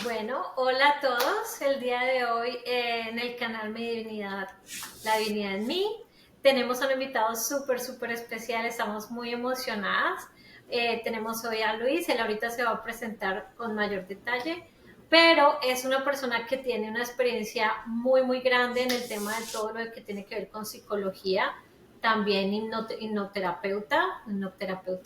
Bueno, hola a todos. El día de hoy en el canal Mi Divinidad, La Divinidad en Mí, tenemos a un invitado súper especial. Estamos muy emocionadas. Tenemos hoy a Luis. Él ahorita se va a presentar con mayor detalle, pero es una persona que tiene una experiencia muy grande en el tema de todo lo que tiene que ver con psicología. También hipnoterapeuta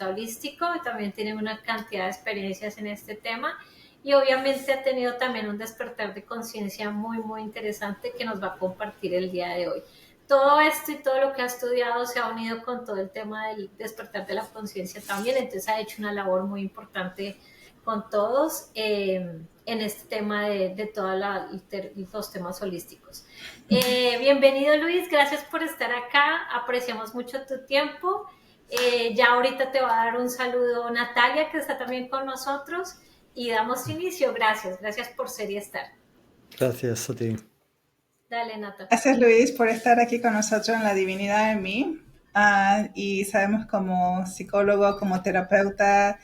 holístico, y también tiene una cantidad de experiencias en este tema y obviamente ha tenido también un despertar de conciencia muy interesante que nos va a compartir el día de hoy. Todo esto y todo lo que ha estudiado se ha unido con todo el tema del despertar de la conciencia también, entonces ha hecho una labor muy importante con todos en este tema de todos los temas holísticos. Bienvenido Luis, gracias por estar acá, apreciamos mucho tu tiempo. Ya ahorita te va a dar un saludo Natalia, que está también con nosotros, y damos inicio. Gracias por ser y estar. Gracias a ti. Dale, Nata. Gracias Luis por estar aquí con nosotros en La Divinidad en Mí. Y sabemos como psicólogo, como terapeuta,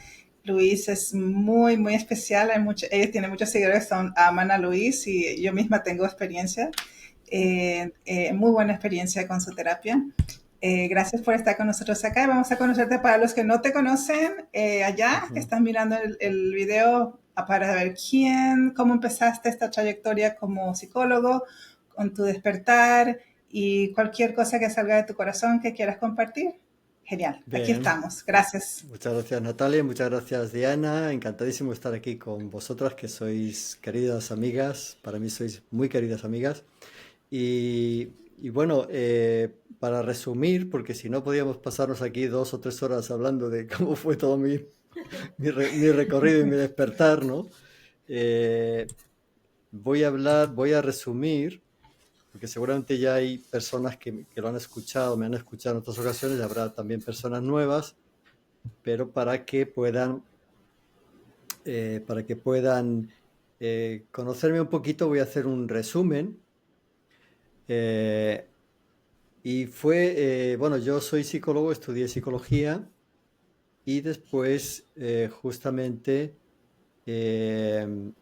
Luis es muy especial. Ella tiene muchos seguidores que aman a Luis y yo misma tengo experiencia, muy buena experiencia con su terapia. Gracias por estar con nosotros acá. Vamos a conocerte para los que no te conocen allá, que están mirando el video para ver cómo empezaste esta trayectoria como psicólogo, con tu despertar y cualquier cosa que salga de tu corazón que quieras compartir. Genial, aquí Bien, estamos. Gracias. muchas gracias Natalia, muchas gracias Diana. Encantadísimo de estar aquí con vosotras, que sois queridas amigas. Para mí sois muy queridas amigas. Y bueno, para resumir, porque si no podíamos pasarnos aquí 2 o 3 horas hablando de cómo fue todo mi recorrido y mi despertar, ¿no? Eh, voy a resumir, porque seguramente ya hay personas que lo han escuchado, me han escuchado en otras ocasiones, y habrá también personas nuevas, pero para que puedan conocerme un poquito, voy a hacer un resumen. Eh, bueno, yo soy psicólogo, estudié psicología y después justamente eh,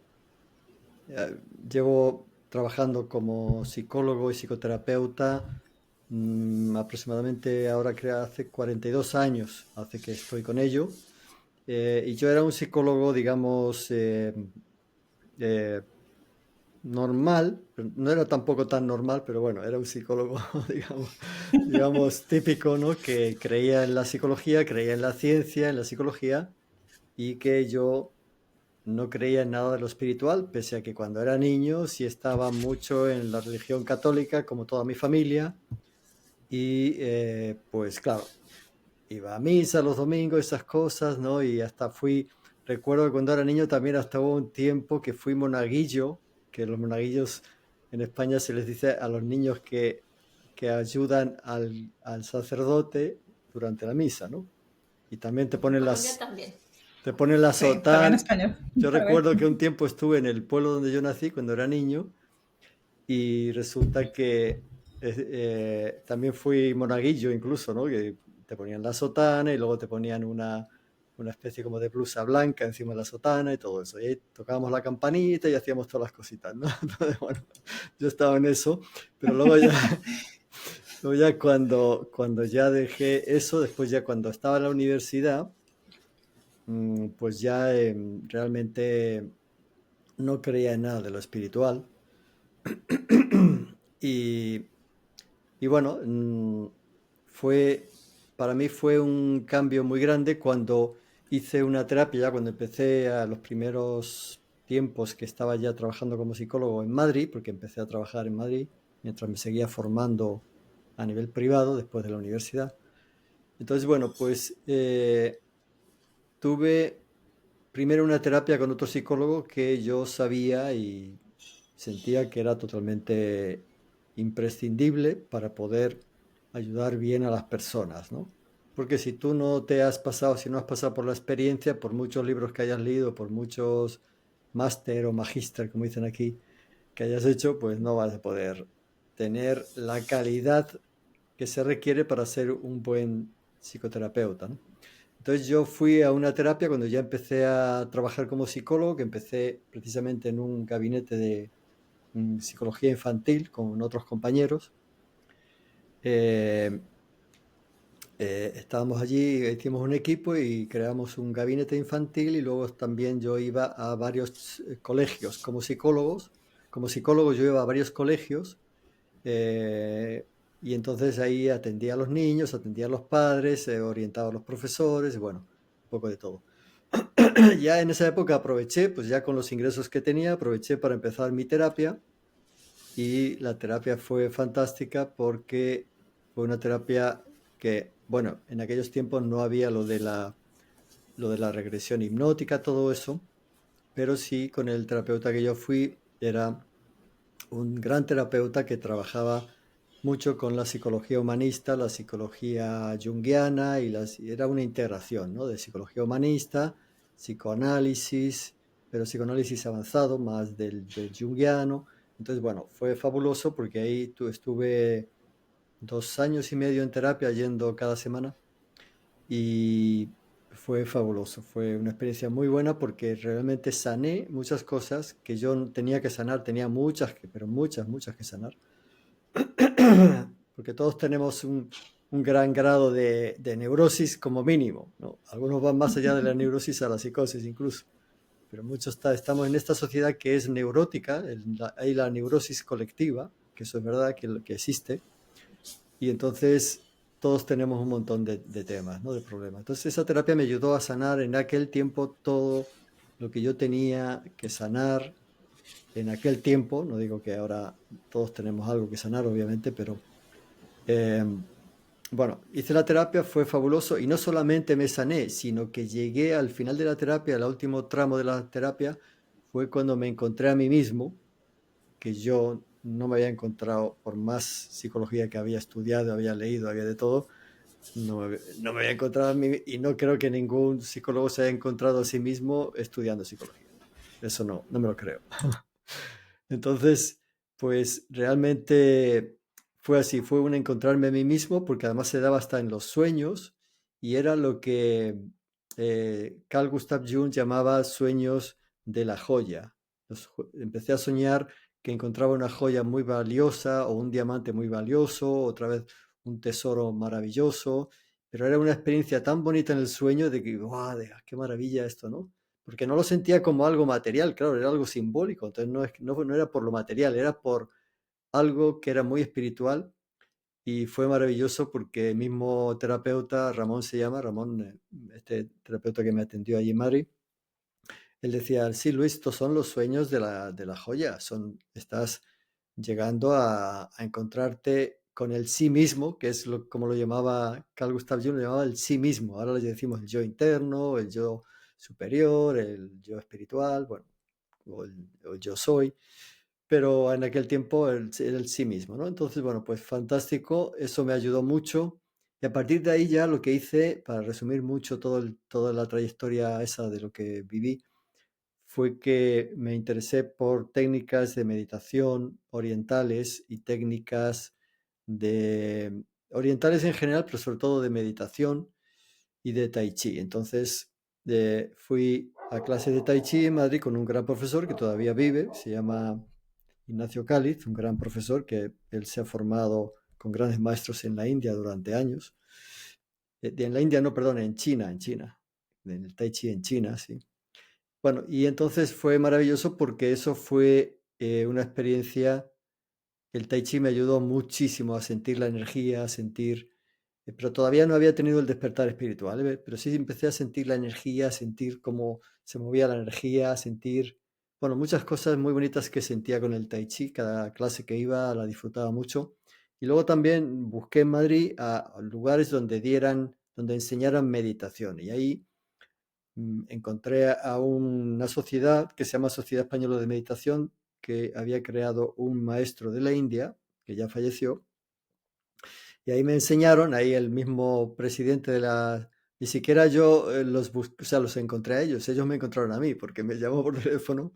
llevo trabajando como psicólogo y psicoterapeuta aproximadamente ahora creo hace 42 años, hace que estoy con ello. Y yo era un psicólogo, digamos, eh, normal, no era tampoco tan normal, pero bueno, era un psicólogo, digamos típico, ¿no? Que creía en la psicología, creía en la ciencia, en la psicología, y que yo no creía en nada de lo espiritual, pese a que cuando era niño sí estaba mucho en la religión católica, como toda mi familia, y pues claro, iba a misa los domingos, esas cosas, ¿no? Y recuerdo que cuando era niño también hasta hubo un tiempo que fui monaguillo, que los monaguillos en España se les dice a los niños que ayudan al sacerdote durante la misa, ¿no? Y también En Colombia también. te ponen la Sí, también en sotana. español. Yo Está bien. recuerdo que un tiempo estuve en el pueblo donde yo nací cuando era niño y resulta que también fui monaguillo incluso, ¿no? Que te ponían la sotana y luego te ponían una especie como de blusa blanca encima de la sotana y todo eso. Y ahí tocábamos la campanita y hacíamos todas las cositas, ¿no? Entonces, bueno, yo estaba en eso, pero luego ya cuando ya dejé eso, después ya cuando estaba en la universidad, pues ya realmente no creía en nada de lo espiritual. Y, y bueno, para mí fue un cambio muy grande cuando hice una terapia, ya cuando empecé a los primeros tiempos que estaba ya trabajando como psicólogo en Madrid, porque empecé a trabajar en Madrid mientras me seguía formando a nivel privado después de la universidad. Entonces, bueno, pues tuve primero una terapia con otro psicólogo que yo sabía y sentía que era totalmente imprescindible para poder ayudar bien a las personas, ¿no? Porque si tú no te has pasado, si no has pasado por la experiencia, por muchos libros que hayas leído, por muchos máster o magíster, como dicen aquí, que hayas hecho, pues no vas a poder tener la calidad que se requiere para ser un buen psicoterapeuta, ¿no? Entonces yo fui a una terapia cuando ya empecé a trabajar como psicólogo, que empecé precisamente en un gabinete de psicología infantil con otros compañeros. Eh, Estábamos allí, hicimos un equipo y creamos un gabinete infantil y luego también yo iba a varios colegios como psicólogos. Como psicólogo yo iba a varios colegios y entonces ahí atendía a los niños, atendía a los padres, orientaba a los profesores, bueno, un poco de todo. Ya en esa época aproveché, pues ya con los ingresos que tenía, aproveché para empezar mi terapia y la terapia fue fantástica porque fue una terapia que, bueno, en aquellos tiempos no había lo de la regresión hipnótica, todo eso, pero sí con el terapeuta que yo fui era un gran terapeuta que trabajaba mucho con la psicología humanista, la psicología junguiana y era una integración, ¿no? De psicología humanista, psicoanálisis, pero psicoanálisis avanzado, más del junguiano. Entonces, bueno, fue fabuloso porque ahí estuve 2 años y medio en terapia yendo cada semana y fue fabuloso, fue una experiencia muy buena porque realmente sané muchas cosas que yo tenía que sanar, tenía muchas, pero muchas, muchas que sanar. Porque todos tenemos un gran grado de neurosis como mínimo, ¿no? Algunos van más allá de la neurosis a la psicosis incluso, pero muchos estamos en esta sociedad que es neurótica, hay la neurosis colectiva, que eso es verdad que existe, y entonces todos tenemos un montón de temas, ¿no? De problemas. Entonces esa terapia me ayudó a sanar en aquel tiempo todo lo que yo tenía que sanar en aquel tiempo. No digo que ahora todos tenemos algo que sanar, obviamente, pero eh, bueno, hice la terapia, fue fabuloso y no solamente me sané, sino que llegué al final de la terapia, al último tramo de la terapia, fue cuando me encontré a mí mismo, que yo no me había encontrado por más psicología que había estudiado, había leído, había de todo, no me había encontrado a mí y no creo que ningún psicólogo se haya encontrado a sí mismo estudiando psicología. Eso no me lo creo. Entonces, pues realmente fue así, fue un encontrarme a mí mismo, porque además se daba hasta en los sueños, y era lo que Carl Gustav Jung llamaba sueños de la joya. Empecé a soñar que encontraba una joya muy valiosa o un diamante muy valioso, otra vez un tesoro maravilloso, pero era una experiencia tan bonita en el sueño de que, ¡guau! ¡Qué maravilla esto!, ¿no? Porque no lo sentía como algo material, claro, era algo simbólico, entonces no era por lo material, era por algo que era muy espiritual y fue maravilloso porque el mismo terapeuta, Ramón se llama, Ramón, este terapeuta que me atendió allí en Madrid, él decía, sí, Luis, estos son los sueños de la joya, estás llegando a encontrarte con el sí mismo, que es como lo llamaba Carl Gustav Jung, lo llamaba el sí mismo. Ahora le decimos el yo interno, el yo superior, el yo espiritual, bueno, o el yo soy, pero en aquel tiempo era el sí mismo, ¿no? Entonces, bueno, pues fantástico, eso me ayudó mucho. Y a partir de ahí ya lo que hice, para resumir mucho toda la trayectoria esa de lo que viví, fue que me interesé por técnicas de meditación orientales y técnicas de orientales en general, pero sobre todo de meditación y de Tai Chi. Entonces fui a clase de Tai Chi en Madrid con un gran profesor que todavía vive, se llama Ignacio Cáliz, un gran profesor que él se ha formado con grandes maestros en la India durante años. En la India, no, perdón, en China, en el Tai Chi en China, sí. Bueno, y entonces fue maravilloso porque eso fue una experiencia. El Tai Chi me ayudó muchísimo a sentir la energía, a sentir, pero todavía no había tenido el despertar espiritual, pero sí empecé a sentir la energía, a sentir cómo se movía la energía, a sentir, bueno, muchas cosas muy bonitas que sentía con el Tai Chi. Cada clase que iba la disfrutaba mucho. Y luego también busqué en Madrid a lugares donde enseñaran meditación. Y ahí encontré a una sociedad que se llama Sociedad Española de Meditación, que había creado un maestro de la India, que ya falleció, y ahí me enseñaron, ahí el mismo presidente de la... Ni siquiera yo los busqué, o sea, los encontré a ellos me encontraron a mí, porque me llamó por teléfono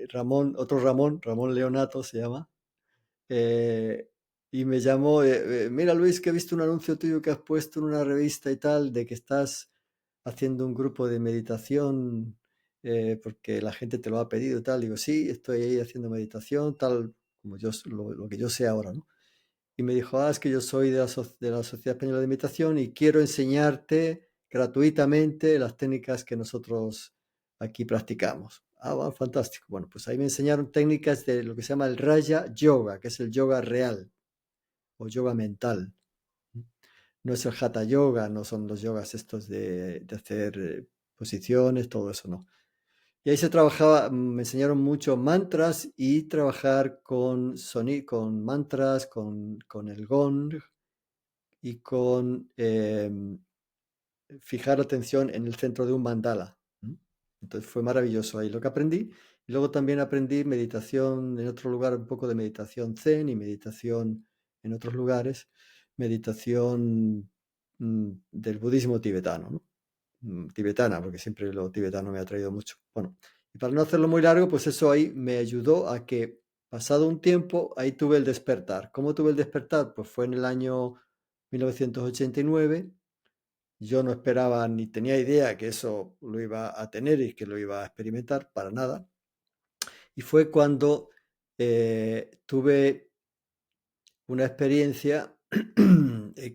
Ramón, otro Ramón, Ramón Leonato se llama, eh, y me llamó, mira Luis, que he visto un anuncio tuyo que has puesto en una revista y tal, de que estás haciendo un grupo de meditación, porque la gente te lo ha pedido y tal. Digo, sí, estoy ahí haciendo meditación, tal como yo, lo que yo sé ahora, ¿no? Y me dijo, es que yo soy de la Sociedad Española de Meditación y quiero enseñarte gratuitamente las técnicas que nosotros aquí practicamos. Ah, bueno, fantástico. Bueno, pues ahí me enseñaron técnicas de lo que se llama el Raya Yoga, que es el yoga real o yoga mental. No es el Hatha Yoga, no son los yogas estos de hacer posiciones, todo eso, no. Y ahí se trabajaba, me enseñaron mucho mantras y trabajar con mantras, con el gong y con fijar atención en el centro de un mandala. Entonces fue maravilloso ahí lo que aprendí. Y luego también aprendí meditación en otro lugar, un poco de meditación zen y meditación en otros lugares, meditación del budismo tibetano, ¿no? Tibetana, porque siempre lo tibetano me ha traído mucho. Bueno, y para no hacerlo muy largo, pues eso ahí me ayudó a que, pasado un tiempo, ahí tuve el despertar. ¿Cómo tuve el despertar? Pues fue en el año 1989. Yo no esperaba ni tenía idea que eso lo iba a tener y que lo iba a experimentar para nada. Y fue cuando tuve una experiencia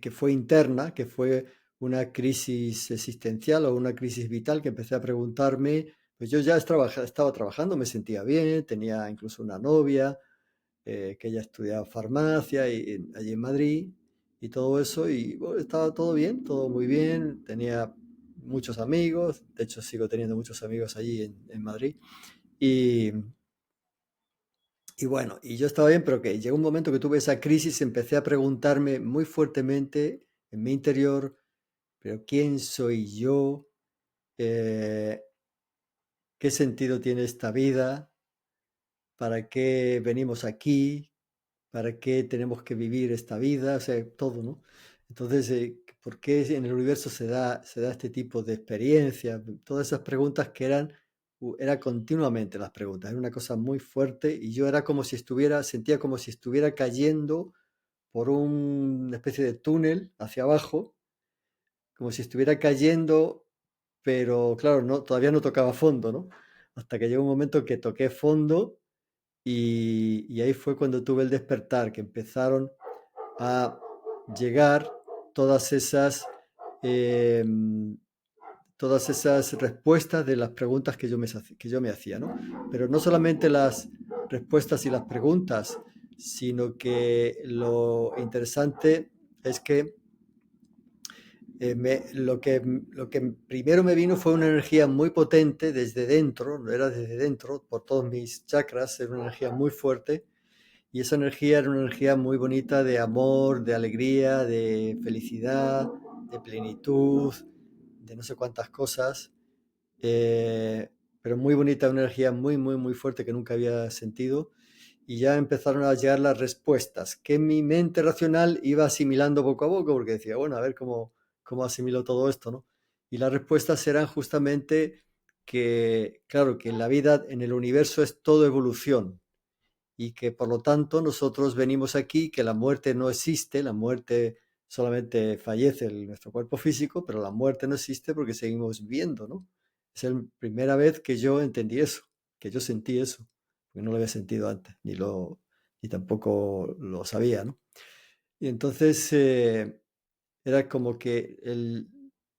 que fue interna, que fue una crisis existencial o una crisis vital, que empecé a preguntarme, pues yo ya estaba trabajando, me sentía bien, tenía incluso una novia, que ella estudiaba farmacia allí en Madrid y todo eso, y bueno, estaba todo bien, todo muy bien, tenía muchos amigos, de hecho sigo teniendo muchos amigos allí en Madrid, y, y bueno, y yo estaba bien, pero que llegó un momento que tuve esa crisis, empecé a preguntarme muy fuertemente en mi interior, pero ¿quién soy yo? Eh, ¿Qué sentido tiene esta vida? ¿Para qué venimos aquí? ¿Para qué tenemos que vivir esta vida? O sea, todo, ¿no? Entonces, ¿por qué en el universo se da este tipo de experiencia? Todas esas preguntas que era continuamente las preguntas, era una cosa muy fuerte y yo era como si sentía como si estuviera cayendo por una especie de túnel hacia abajo, como si estuviera cayendo, pero claro, no, todavía no tocaba fondo, ¿no? Hasta que llegó un momento que toqué fondo y ahí fue cuando tuve el despertar, que empezaron a llegar todas esas, eh, todas esas respuestas de las preguntas que yo me hacía, ¿no? Pero no solamente las respuestas y las preguntas, sino que lo interesante es que lo que primero me vino fue una energía muy potente desde dentro, no era desde dentro, por todos mis chakras, era una energía muy fuerte. Y esa energía era una energía muy bonita de amor, de alegría, de felicidad, de plenitud, de no sé cuántas cosas. eh, pero muy bonita, una energía muy, muy, muy fuerte que nunca había sentido. Y ya empezaron a llegar las respuestas que mi mente racional iba asimilando poco a poco, porque decía, bueno, a ver cómo asimilo todo esto, ¿no? Y las respuestas eran justamente que, claro, que en la vida, en el universo es todo evolución y que por lo tanto nosotros venimos aquí, que la muerte no existe, la muerte solamente fallece nuestro cuerpo físico, pero la muerte no existe porque seguimos viviendo, ¿no? Es la primera vez que yo entendí eso, que yo sentí eso, porque no lo había sentido antes, ni tampoco lo sabía, ¿no? Y entonces era como que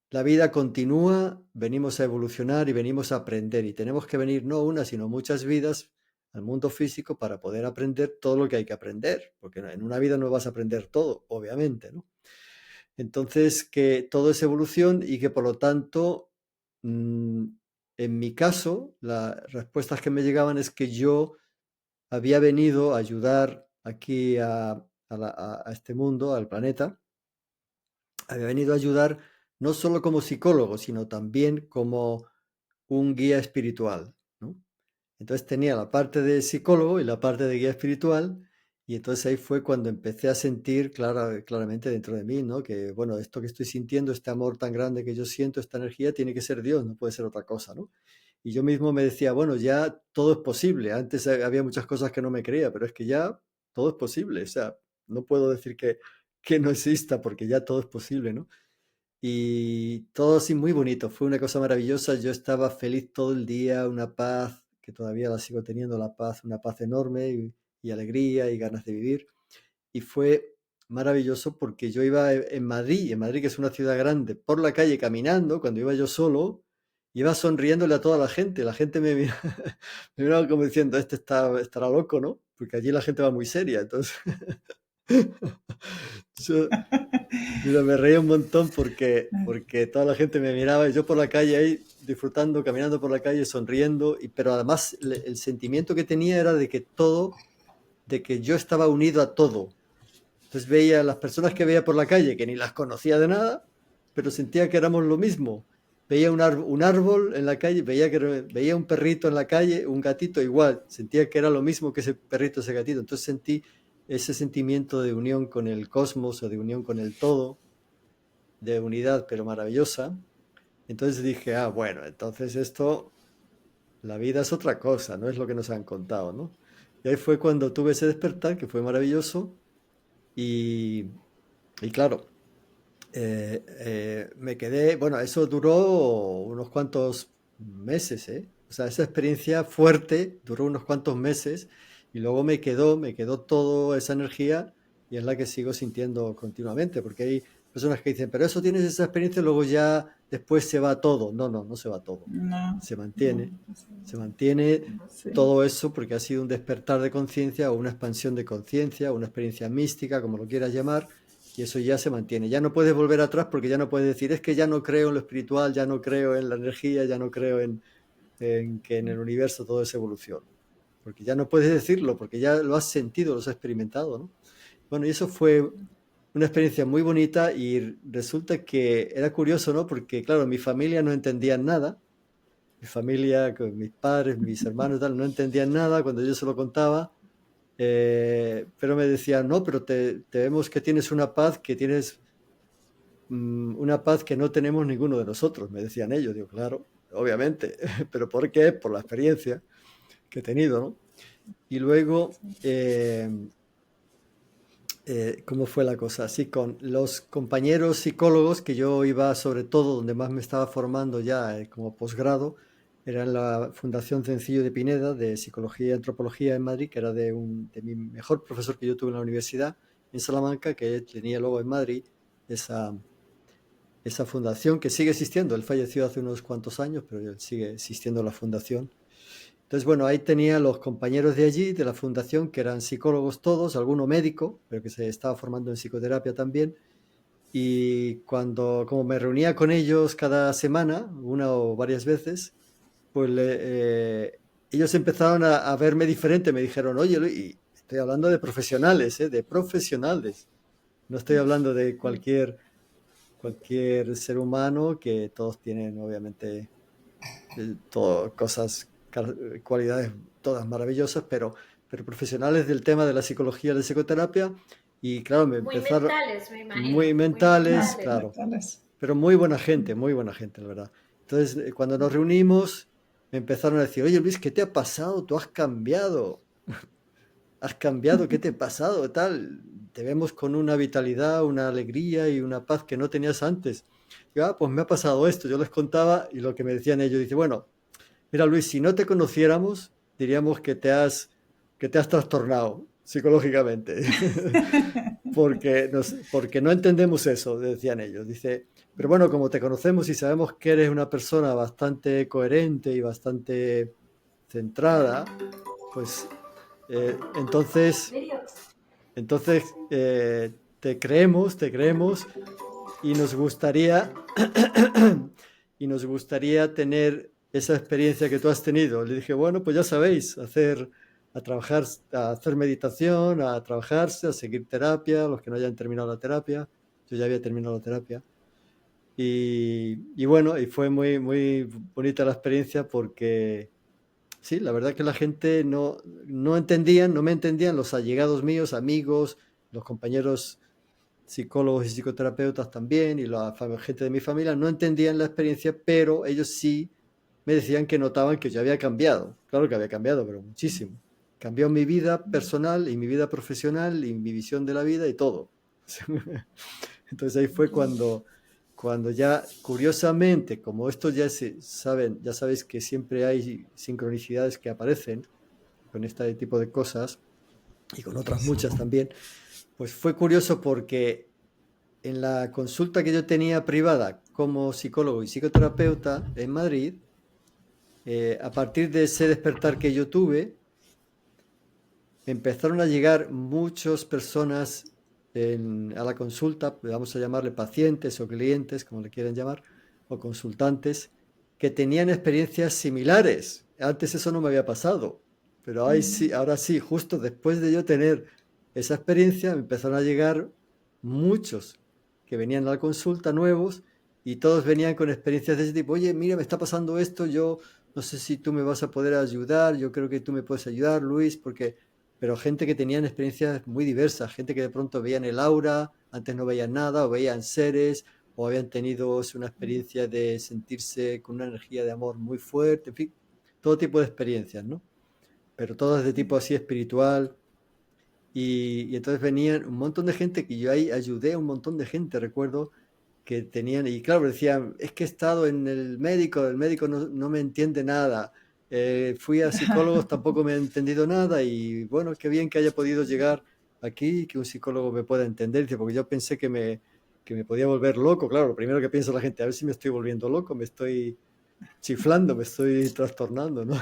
la vida continúa, venimos a evolucionar y venimos a aprender y tenemos que venir no una, sino muchas vidas al mundo físico para poder aprender todo lo que hay que aprender, porque en una vida no vas a aprender todo, obviamente, ¿no? Entonces, que todo es evolución y que por lo tanto, mm, en mi caso, las respuestas que me llegaban es que yo había venido a ayudar aquí a este mundo, al planeta, había venido a ayudar no solo como psicólogo, sino también como un guía espiritual, ¿no? Entonces tenía la parte de psicólogo y la parte de guía espiritual, y entonces ahí fue cuando empecé a sentir claramente dentro de mí, ¿no? Que, bueno, esto que estoy sintiendo, este amor tan grande que yo siento, esta energía, tiene que ser Dios, no puede ser otra cosa, ¿no? Y yo mismo me decía, bueno, ya todo es posible. Antes había muchas cosas que no me creía, pero es que ya todo es posible. O sea, no puedo decir que no exista porque ya todo es posible, ¿no? Y todo así muy bonito, fue una cosa maravillosa, yo estaba feliz todo el día, una paz, que todavía la sigo teniendo, la paz, una paz enorme y alegría y ganas de vivir. Y fue maravilloso porque yo iba en Madrid, que es una ciudad grande, por la calle caminando, cuando iba yo solo, iba sonriéndole a toda la gente me mira, me miraba como diciendo, estará loco, ¿no? Porque allí la gente va muy seria, entonces yo, mira, me reía un montón porque toda la gente me miraba y yo por la calle ahí disfrutando, caminando por la calle, sonriendo, pero además el sentimiento que tenía era de que yo estaba unido a todo. Entonces veía a las personas que veía por la calle, que ni las conocía de nada, pero sentía que éramos lo mismo. Veía un árbol en la calle, veía un perrito en la calle, un gatito igual, sentía que era lo mismo que ese perrito, ese gatito. Entonces sentí ese sentimiento de unión con el cosmos o de unión con el todo, de unidad, pero maravillosa. Entonces dije, bueno, entonces la vida es otra cosa, no es lo que nos han contado, ¿no? Y ahí fue cuando tuve ese despertar, que fue maravilloso, y, y claro, me quedé, bueno, eso duró unos cuantos meses, ¿eh? O sea, esa experiencia fuerte duró unos cuantos meses y luego me quedó toda esa energía y es la que sigo sintiendo continuamente, porque hay personas que dicen, pero eso tienes esa experiencia y luego ya después se va todo. No, no, no se va todo. No, no, Se mantiene sí. todo eso porque ha sido un despertar de conciencia o una expansión de conciencia, una experiencia mística, como lo quieras llamar, y eso ya se mantiene. Ya no puedes volver atrás porque ya no puedes decir, es que ya no creo en lo espiritual, ya no creo en la energía, ya no creo en que en el universo todo es evolución. Porque ya no puedes decirlo, porque ya lo has sentido, lo has experimentado, ¿no? Bueno, y eso fue una experiencia muy bonita y resulta que era curioso, ¿no? Porque, claro, mi familia no entendía nada. Mi familia, con mis padres, mis hermanos, tal, no entendían nada cuando yo se lo contaba. Pero me decían, no, pero te vemos que tienes una paz, que tienes una paz que no tenemos ninguno de nosotros, me decían ellos. Digo, claro, obviamente, pero ¿por qué? Por la experiencia que he tenido, ¿no? Y luego, ¿cómo fue la cosa? Así con los compañeros psicólogos que yo iba, sobre todo, donde más me estaba formando ya como posgrado, era en la Fundación Cencillo de Pineda de Psicología y Antropología en Madrid, que era de mi mejor profesor que yo tuve en la universidad en Salamanca, que tenía luego en Madrid esa fundación que sigue existiendo. Él falleció hace unos cuantos años, pero sigue existiendo la fundación. Entonces, bueno, ahí tenía los compañeros de allí, de la fundación, que eran psicólogos todos, alguno médico, pero que se estaba formando en psicoterapia también. Y como me reunía con ellos cada semana, una o varias veces, pues ellos empezaron a verme diferente. Me dijeron, oye, y estoy hablando de profesionales, de profesionales. No estoy hablando de cualquier ser humano, que todos tienen, obviamente, cosas, cualidades todas maravillosas, pero profesionales del tema de la psicología, de psicoterapia, y claro, me Muy empezaron mentales, me muy imagino, muy mentales, Ah, mentales. claro, mentales. pero muy buena gente, la verdad. Entonces, cuando nos reunimos, me empezaron a decir, oye Luis, ¿qué te ha pasado? Tú has cambiado, ¿qué te ha pasado? Tal, te vemos con una vitalidad, una alegría y una paz que no tenías antes. Yo, pues me ha pasado esto, yo les contaba y lo que me decían ellos, dice, bueno, mira, Luis, si no te conociéramos, diríamos que te has trastornado psicológicamente, porque no entendemos eso, decían ellos. Dice, pero bueno, como te conocemos y sabemos que eres una persona bastante coherente y bastante centrada, pues entonces, te creemos y nos gustaría y nos gustaría tener esa experiencia que tú has tenido. Le dije, bueno, pues ya sabéis, a hacer meditación, a trabajarse, a seguir terapia, los que no hayan terminado la terapia. Yo ya había terminado la terapia. Y bueno, y fue muy, muy bonita la experiencia porque sí, la verdad que la gente no entendían, no me entendían, los allegados míos, amigos, los compañeros psicólogos y psicoterapeutas también, y la gente de mi familia no entendían la experiencia, pero ellos sí me decían que notaban que yo había cambiado. Claro que había cambiado, pero muchísimo. cambió mi vida personal y mi vida profesional y mi visión de la vida y todo. Entonces ahí fue cuando ya, curiosamente, como esto ya ya sabéis que siempre hay sincronicidades que aparecen con este tipo de cosas y con otras muchas también, pues fue curioso porque en la consulta que yo tenía privada como psicólogo y psicoterapeuta en Madrid, a partir de ese despertar que yo tuve, empezaron a llegar muchas personas a la consulta, vamos a llamarle pacientes o clientes, como le quieren llamar, o consultantes, que tenían experiencias similares. Antes eso no me había pasado, pero ahora sí, justo después de yo tener esa experiencia, me empezaron a llegar muchos que venían a la consulta nuevos y todos venían con experiencias de ese tipo. Oye, mira, me está pasando esto, yo no sé si tú me vas a poder ayudar, yo creo que tú me puedes ayudar, Luis, porque pero gente que tenían experiencias muy diversas, gente que de pronto veían el aura, antes no veían nada, o veían seres, o habían tenido una experiencia de sentirse con una energía de amor muy fuerte, en fin, todo tipo de experiencias, ¿no? Pero todas de tipo así espiritual. Y entonces venían un montón de gente que yo ahí ayudé a un montón de gente, recuerdo, que tenían, y claro, decían, es que he estado en el médico no me entiende nada. Fui a psicólogos, tampoco me ha entendido nada y bueno, qué bien que haya podido llegar aquí y que un psicólogo me pueda entender, dice, porque yo pensé que me podía volver loco, claro, lo primero que piensa la gente, a ver si me estoy volviendo loco, me estoy chiflando, me estoy trastornando, ¿no?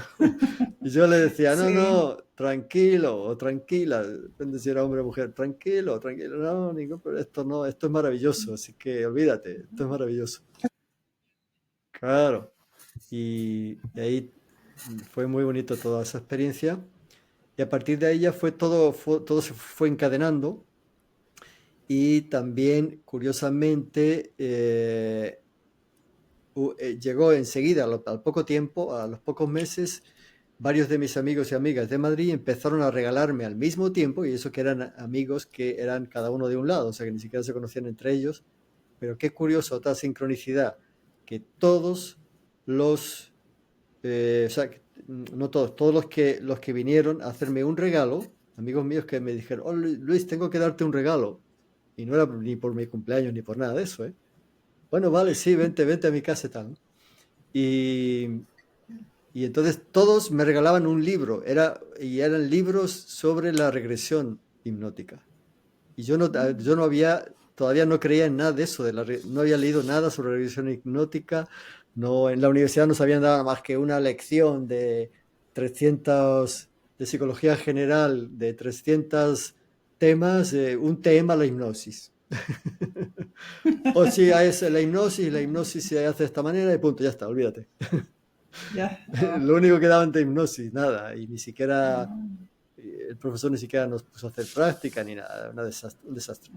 Y yo le decía, no, Sí, no, tranquilo o tranquila, depende si era hombre o mujer, tranquilo, tranquilo, no, pero esto no, esto es maravilloso, así que olvídate, esto es maravilloso. Claro, y ahí fue muy bonito toda esa experiencia. Y a partir de ahí ya todo se fue encadenando. Y también, curiosamente, llegó enseguida, al poco tiempo, a los pocos meses, varios de mis amigos y amigas de Madrid empezaron a regalarme al mismo tiempo, y eso que eran amigos que eran cada uno de un lado, o sea que ni siquiera se conocían entre ellos, pero qué curioso, otra sincronicidad, que todos los, o sea, no todos, todos los que vinieron a hacerme un regalo, amigos míos que me dijeron, oh, Luis, tengo que darte un regalo, y no era ni por mi cumpleaños ni por nada de eso, ¿eh? Bueno, vale, sí, vente a mi casa y tal, ¿no? Y, y entonces todos me regalaban un libro, y eran libros sobre la regresión hipnótica. Y yo no había, todavía no creía en nada de eso, no había leído nada sobre regresión hipnótica, no, en la universidad nos habían dado más que una lección de 300, de psicología general, de 300 temas, un tema la hipnosis. O si es la hipnosis se hace de esta manera y punto, ya está, olvídate. ya. Lo único que daban de hipnosis, nada, y ni siquiera el profesor ni siquiera nos puso a hacer práctica ni nada, un desastre.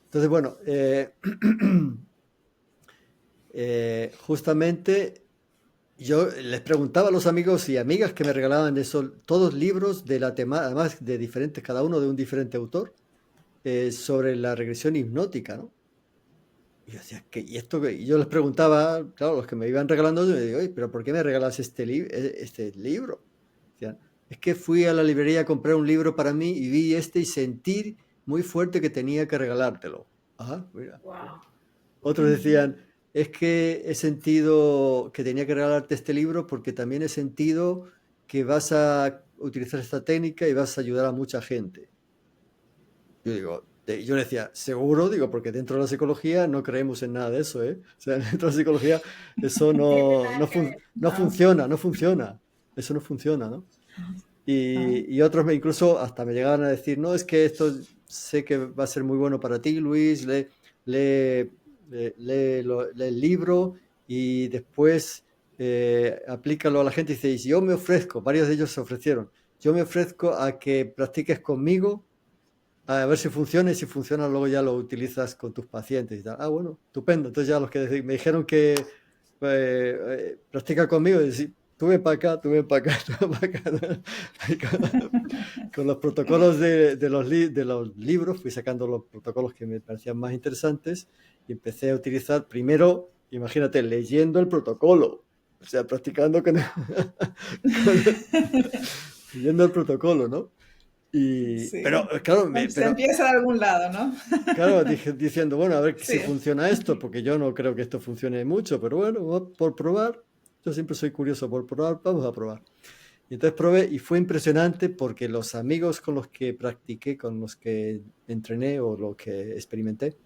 Entonces, bueno, justamente yo les preguntaba a los amigos y amigas que me regalaban eso, todos libros de la temática, además de diferentes, cada uno de un diferente autor, sobre la regresión hipnótica, ¿no? Y yo decía, ¿qué? ¿Y esto qué? Y yo les preguntaba, claro, los que me iban regalando, yo me digo, oye, pero ¿por qué me regalas este libro? Decían, es que fui a la librería a comprar un libro para mí y vi este y sentí muy fuerte que tenía que regalártelo. Ajá, mira. Wow. Otros decían, es que he sentido que tenía que regalarte este libro porque también he sentido que vas a utilizar esta técnica y vas a ayudar a mucha gente. Yo digo, yo le decía, seguro, digo, porque dentro de la psicología no creemos en nada de eso, ¿eh? O sea, dentro de la psicología eso No tiene nada que ver. no No. funciona, no funciona. Eso no funciona, ¿no? Y otros incluso hasta me llegaban a decir, no, es que esto sé que va a ser muy bueno para ti, Luis, lee, lee el libro y después aplícalo a la gente y dice, y si yo me ofrezco, varios de ellos se ofrecieron, yo me ofrezco a que practiques conmigo a ver si funciona y si funciona luego ya lo utilizas con tus pacientes y tal. Ah, bueno, estupendo. Entonces ya los que me dijeron que practica conmigo, y decir, tú ven para acá, tú ven para acá, tú ven para acá. Con los protocolos de los libros fui sacando los protocolos que me parecían más interesantes y empecé a utilizar primero, imagínate, leyendo el protocolo. O sea, practicando con siguiendo el protocolo, ¿no? Pero, Sí. claro, Se empieza de algún lado, ¿no? claro, diciendo, bueno, a ver si Sí. funciona esto, porque yo no creo que esto funcione mucho, pero bueno, por probar, yo siempre soy curioso por probar, vamos a probar. Y entonces probé y fue impresionante porque los amigos con los que practiqué, con los que entrené o lo que experimenté,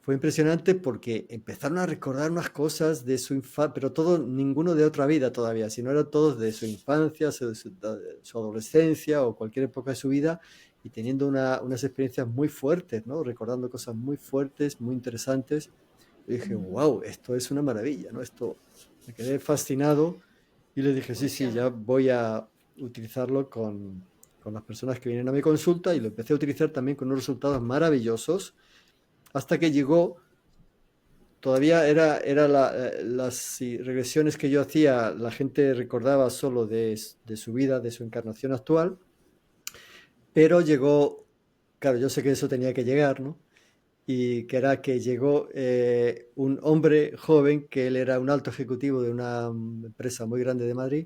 fue impresionante porque empezaron a recordar unas cosas de su infancia, pero todo, ninguno de otra vida todavía, sino eran todos de su infancia, su adolescencia o cualquier época de su vida y teniendo unas experiencias muy fuertes, ¿no? Recordando cosas muy fuertes, muy interesantes. Y dije, wow, esto es una maravilla, ¿no? Esto me quedé fascinado y le dije, sí, sí, ya Funciona. voy a utilizarlo con las personas que vienen a mi consulta y lo empecé a utilizar también con unos resultados maravillosos hasta que llegó, todavía las regresiones que yo hacía, la gente recordaba solo de su vida, de su encarnación actual, pero llegó, claro, yo sé que eso tenía que llegar, ¿no? Y que era que llegó un hombre joven, que él era un alto ejecutivo de una empresa muy grande de Madrid,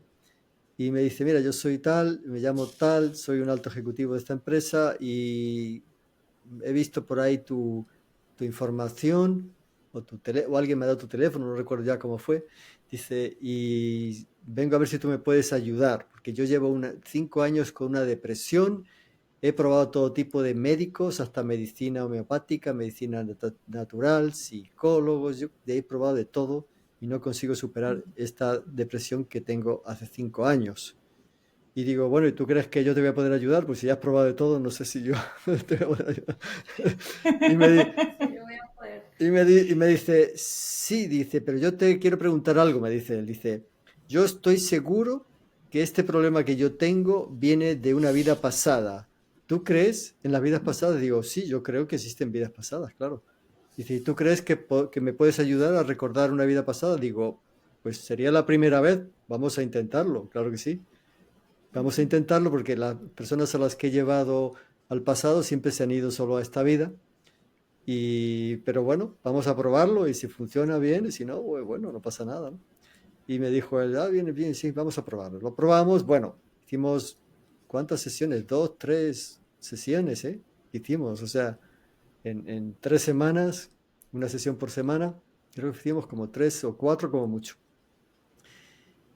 y me dice, mira, yo soy tal, me llamo tal, soy un alto ejecutivo de esta empresa y he visto por ahí tu información o alguien me ha dado tu teléfono, no recuerdo ya cómo fue. Dice, y vengo a ver si tú me puedes ayudar, porque yo llevo 5 años con una depresión, he probado todo tipo de médicos, hasta medicina homeopática, medicina natural, psicólogos, yo he probado de todo y no consigo superar esta depresión que tengo hace 5 años. Y digo, bueno, ¿y tú crees que yo te voy a poder ayudar? Pues si ya has probado de todo, no sé si yo te voy a poder ayudar. Y me, di- Sí, yo voy a poder. y me dice, sí, dice, pero yo te quiero preguntar algo, me dice él. Dice, yo estoy seguro que este problema que yo tengo viene de una vida pasada. ¿Tú crees en las vidas pasadas? Digo, sí, yo creo que existen vidas pasadas, claro. Dice, ¿y tú crees que me puedes ayudar a recordar una vida pasada? Digo, pues sería la primera vez, vamos a intentarlo, claro que sí. Vamos a intentarlo porque las personas a las que he llevado al pasado siempre se han ido solo a esta vida. Pero bueno, vamos a probarlo y si funciona bien, y si no, pues bueno, no pasa nada, ¿no? Y me dijo él, bien, bien, sí, vamos a probarlo. Lo probamos, bueno, hicimos, ¿cuántas sesiones? 2, 3 sesiones, ¿eh? Hicimos, o sea, en 3 semanas, una sesión por semana, creo que hicimos como 3 o 4 como mucho.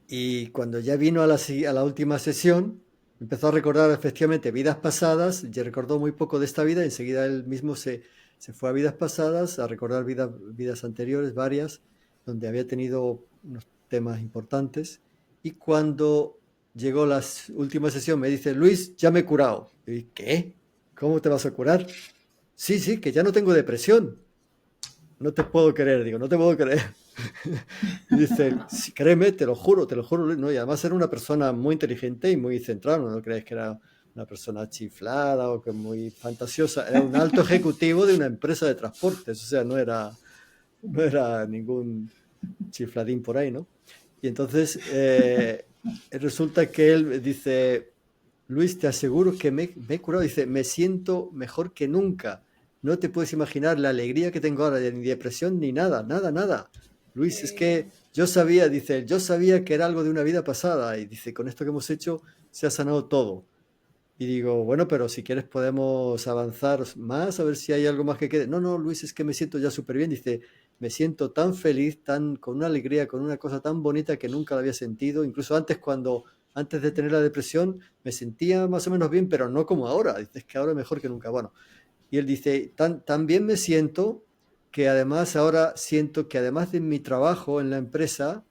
Y cuando ya vino a la última sesión, empezó a recordar efectivamente vidas pasadas, ya recordó muy poco de esta vida, enseguida él mismo se fue a vidas pasadas, a recordar vidas anteriores, varias, donde había tenido unos temas importantes. Y cuando llegó la última sesión, me dice, Luis, ya me he curado. Y, ¿qué? ¿Cómo te vas a curar? Sí, sí, que ya no tengo depresión. No te puedo creer, digo, no te puedo creer. Y dice, sí, créeme, te lo juro, ¿no? Y además era una persona muy inteligente y muy centrada, no crees que era una persona chiflada o que muy fantasiosa, era un alto ejecutivo de una empresa de transportes, o sea, no era ningún chifladín por ahí, ¿no? Y entonces resulta que él dice, Luis, te aseguro que me he curado, dice, me siento mejor que nunca, no te puedes imaginar la alegría que tengo ahora, ni depresión ni nada, nada, nada. Luis, es que yo sabía, dice él, yo sabía que era algo de una vida pasada y dice, con esto que hemos hecho se ha sanado todo. Y digo, bueno, pero si quieres podemos avanzar más, a ver si hay algo más que quede. No, no, Luis, es que me siento ya súper bien. Dice, me siento tan feliz, con una alegría, con una cosa tan bonita que nunca la había sentido. Incluso antes de tener la depresión, me sentía más o menos bien, pero no como ahora. Dice, es que ahora es mejor que nunca. Bueno, y él dice, tan bien me siento que además ahora siento que además de mi trabajo en la empresa,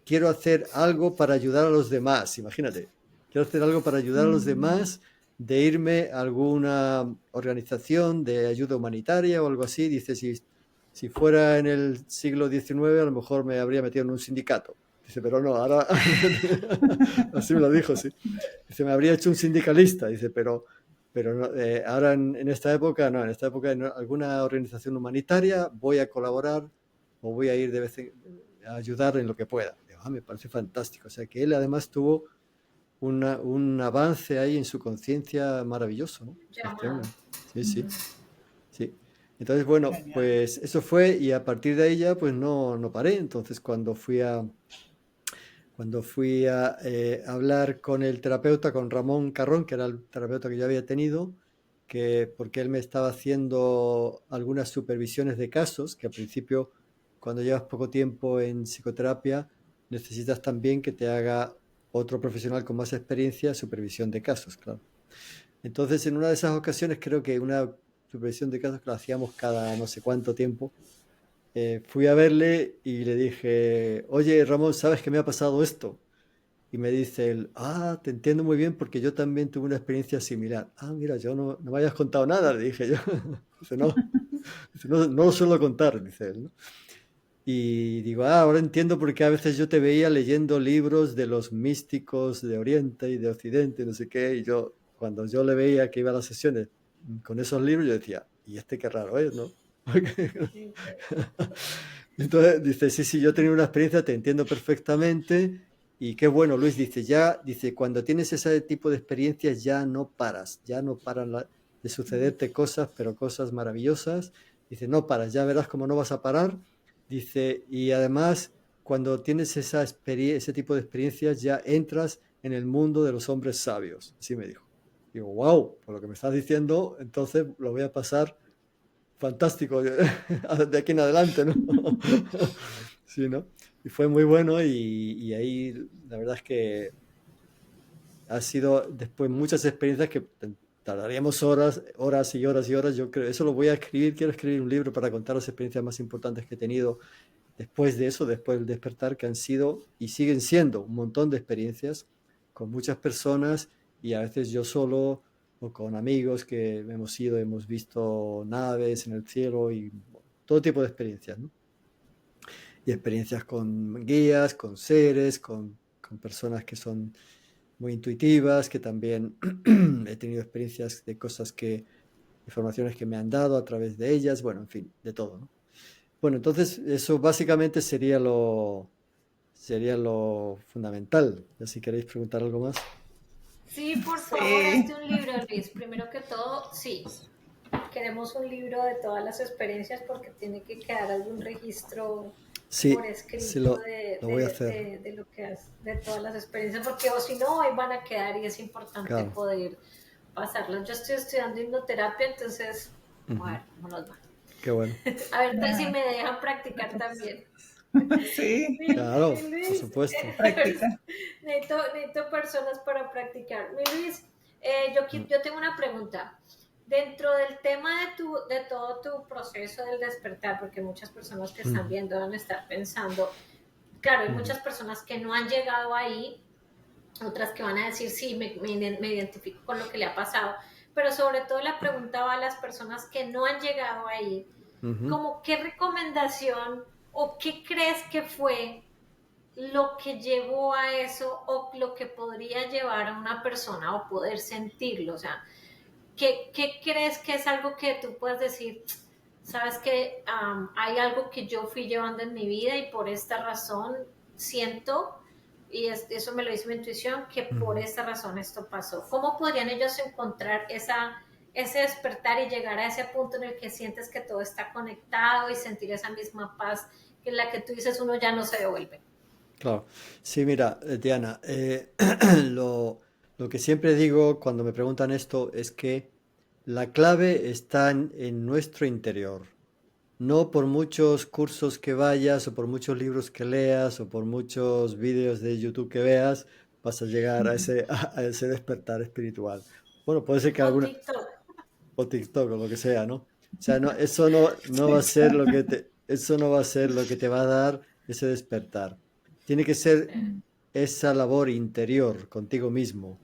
quiero hacer algo para ayudar a los demás. Imagínate, quiero hacer algo para ayudar a los demás, de irme a alguna organización de ayuda humanitaria o algo así. Dice, si fuera en el siglo XIX, a lo mejor me habría metido en un sindicato. Dice, pero no, ahora, así me lo dijo, sí. Dice, me habría hecho un sindicalista. Dice, pero no, ahora en esta época, no, en esta época en alguna organización humanitaria voy a colaborar o voy a ir de vez a ayudar en lo que pueda. Digo, me parece fantástico. O sea, que él además tuvo un avance ahí en su conciencia maravilloso, ¿no? Este Llamado. hombre. Sí, sí, sí. Entonces, bueno, Genial. pues eso fue y a partir de ahí ya pues no paré. Entonces, cuando fui cuando fui a hablar con el terapeuta, con Ramón Carrón, que era el terapeuta que yo había tenido, porque él me estaba haciendo algunas supervisiones de casos, que al principio, cuando llevas poco tiempo en psicoterapia, necesitas también que te haga otro profesional con más experiencia supervisión de casos, claro. Entonces, en una de esas ocasiones, creo que una supervisión de casos que la hacíamos cada no sé cuánto tiempo, fui a verle y le dije, oye Ramón, ¿sabes que me ha pasado esto? Y me dice él, te entiendo muy bien porque yo también tuve una experiencia similar. Mira, yo no me hayas contado nada, le dije yo. Dice, no, dice, no, no lo suelo contar, dice él, ¿no? Y digo, ahora entiendo por qué a veces yo te veía leyendo libros de los místicos de Oriente y de Occidente, no sé qué, y yo, cuando yo le veía que iba a las sesiones con esos libros, yo decía, ¿y este qué raro es, no? Entonces dice, sí, sí, yo he tenido una experiencia, te entiendo perfectamente, y qué bueno, Luis, dice, dice, cuando tienes ese tipo de experiencias ya no paras, ya no paran de sucederte cosas, pero cosas maravillosas, dice, no paras, ya verás cómo no vas a parar. Dice, y además, cuando tienes ese tipo de experiencias, ya entras en el mundo de los hombres sabios. Así me dijo. Digo, wow, por lo que me estás diciendo, entonces lo voy a pasar fantástico de aquí en adelante, ¿no? Sí, ¿no? Y fue muy bueno y ahí la verdad es que ha sido después muchas experiencias que tardaríamos horas, horas y horas y horas. Yo creo, eso lo voy a escribir, quiero escribir un libro para contar las experiencias más importantes que he tenido después de eso, después del despertar, que han sido y siguen siendo un montón de experiencias con muchas personas y a veces yo solo o con amigos que hemos ido, hemos visto naves en el cielo y todo tipo de experiencias, ¿no? Y experiencias con guías, con seres, con personas que son muy intuitivas, que también he tenido experiencias de cosas informaciones que me han dado a través de ellas, bueno, en fin, de todo, ¿no? Bueno, entonces eso básicamente sería lo fundamental. Ya si queréis preguntar algo más. Sí, por favor, Sí, hazte un libro, Luis. Primero que todo, sí. Queremos un libro de todas las experiencias porque tiene que quedar algún registro por Sí, sí escrito lo voy a hacer. de lo que has, de todas las experiencias, porque o si no, ahí van a quedar y es importante Claro. poder pasarlas. Yo estoy estudiando hipnoterapia, entonces, a Ujú. ver cómo nos va. Qué bueno. A ver si ah, me dejan practicar también. sí, Claro, por Luis, supuesto. práctica. necesito personas para practicar. Mi Luis, Mm, yo tengo una pregunta. Dentro del tema de todo tu proceso del despertar, porque muchas personas que están ujú, viendo van a estar pensando, claro, hay ujú, muchas personas que no han llegado ahí, otras que van a decir, sí, me identifico con lo que le ha pasado, pero sobre todo la pregunta va a las personas que no han llegado ahí, ujú. como qué recomendación o qué crees que fue lo que llevó a eso o lo que podría llevar a una persona o poder sentirlo, o sea, ¿qué crees que es algo que tú puedes decir? Sabes que hay algo que yo fui llevando en mi vida y por esta razón siento, y eso me lo dice mi intuición, que por Ujú. esta razón esto pasó. ¿Cómo podrían ellos encontrar ese despertar y llegar a ese punto en el que sientes que todo está conectado y sentir esa misma paz que en la que tú dices uno ya no se devuelve? Claro. Sí, mira, Diana, lo, lo que siempre digo cuando me preguntan esto es que la clave está en nuestro interior. No por muchos cursos que vayas o por muchos libros que leas o por muchos vídeos de YouTube que veas, vas a llegar a ese despertar espiritual. Bueno, puede ser que O alguna, TikTok. o TikTok o lo que sea, ¿no? O sea, no, eso no va a ser lo que eso no va a ser lo que te va a dar ese despertar. Tiene que ser esa labor interior contigo mismo.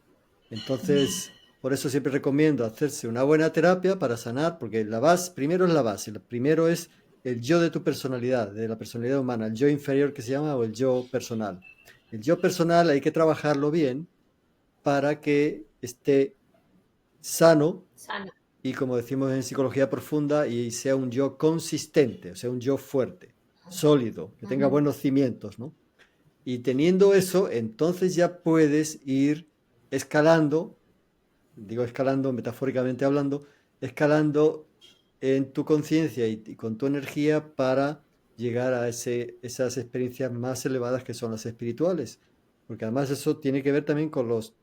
Entonces, por eso siempre recomiendo hacerse una buena terapia para sanar, porque la base, primero es la base, lo primero es el yo de tu personalidad, de la personalidad humana, el yo inferior que se llama o el yo personal. El yo personal hay que trabajarlo bien para que esté sano Sano. y como decimos en psicología profunda, y sea un yo consistente, o sea, un yo fuerte, sólido, que tenga Ujú. buenos cimientos, ¿no? Y teniendo eso, entonces ya puedes ir escalando, digo escalando metafóricamente hablando, escalando en tu conciencia y con tu energía para llegar a esas experiencias más elevadas que son las espirituales. porque además eso tiene que ver también con los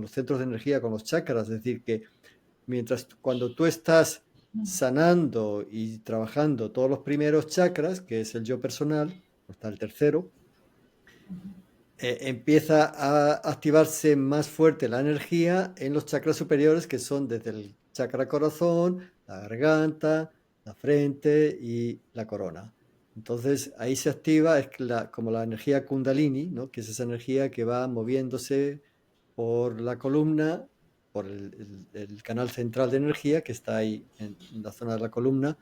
centros de energía, con los chakras, es decir, que cuando tú estás sanando y trabajando todos los primeros chakras, que es el yo personal, hasta el tercero, empieza a activarse más fuerte la energía en los chakras superiores, que son desde el chakra corazón, la garganta, la frente y la corona. Entonces ahí se activa como la energía kundalini, ¿no? Que es esa energía que va moviéndose por la columna, por el canal central de energía que está ahí en la zona de la columna,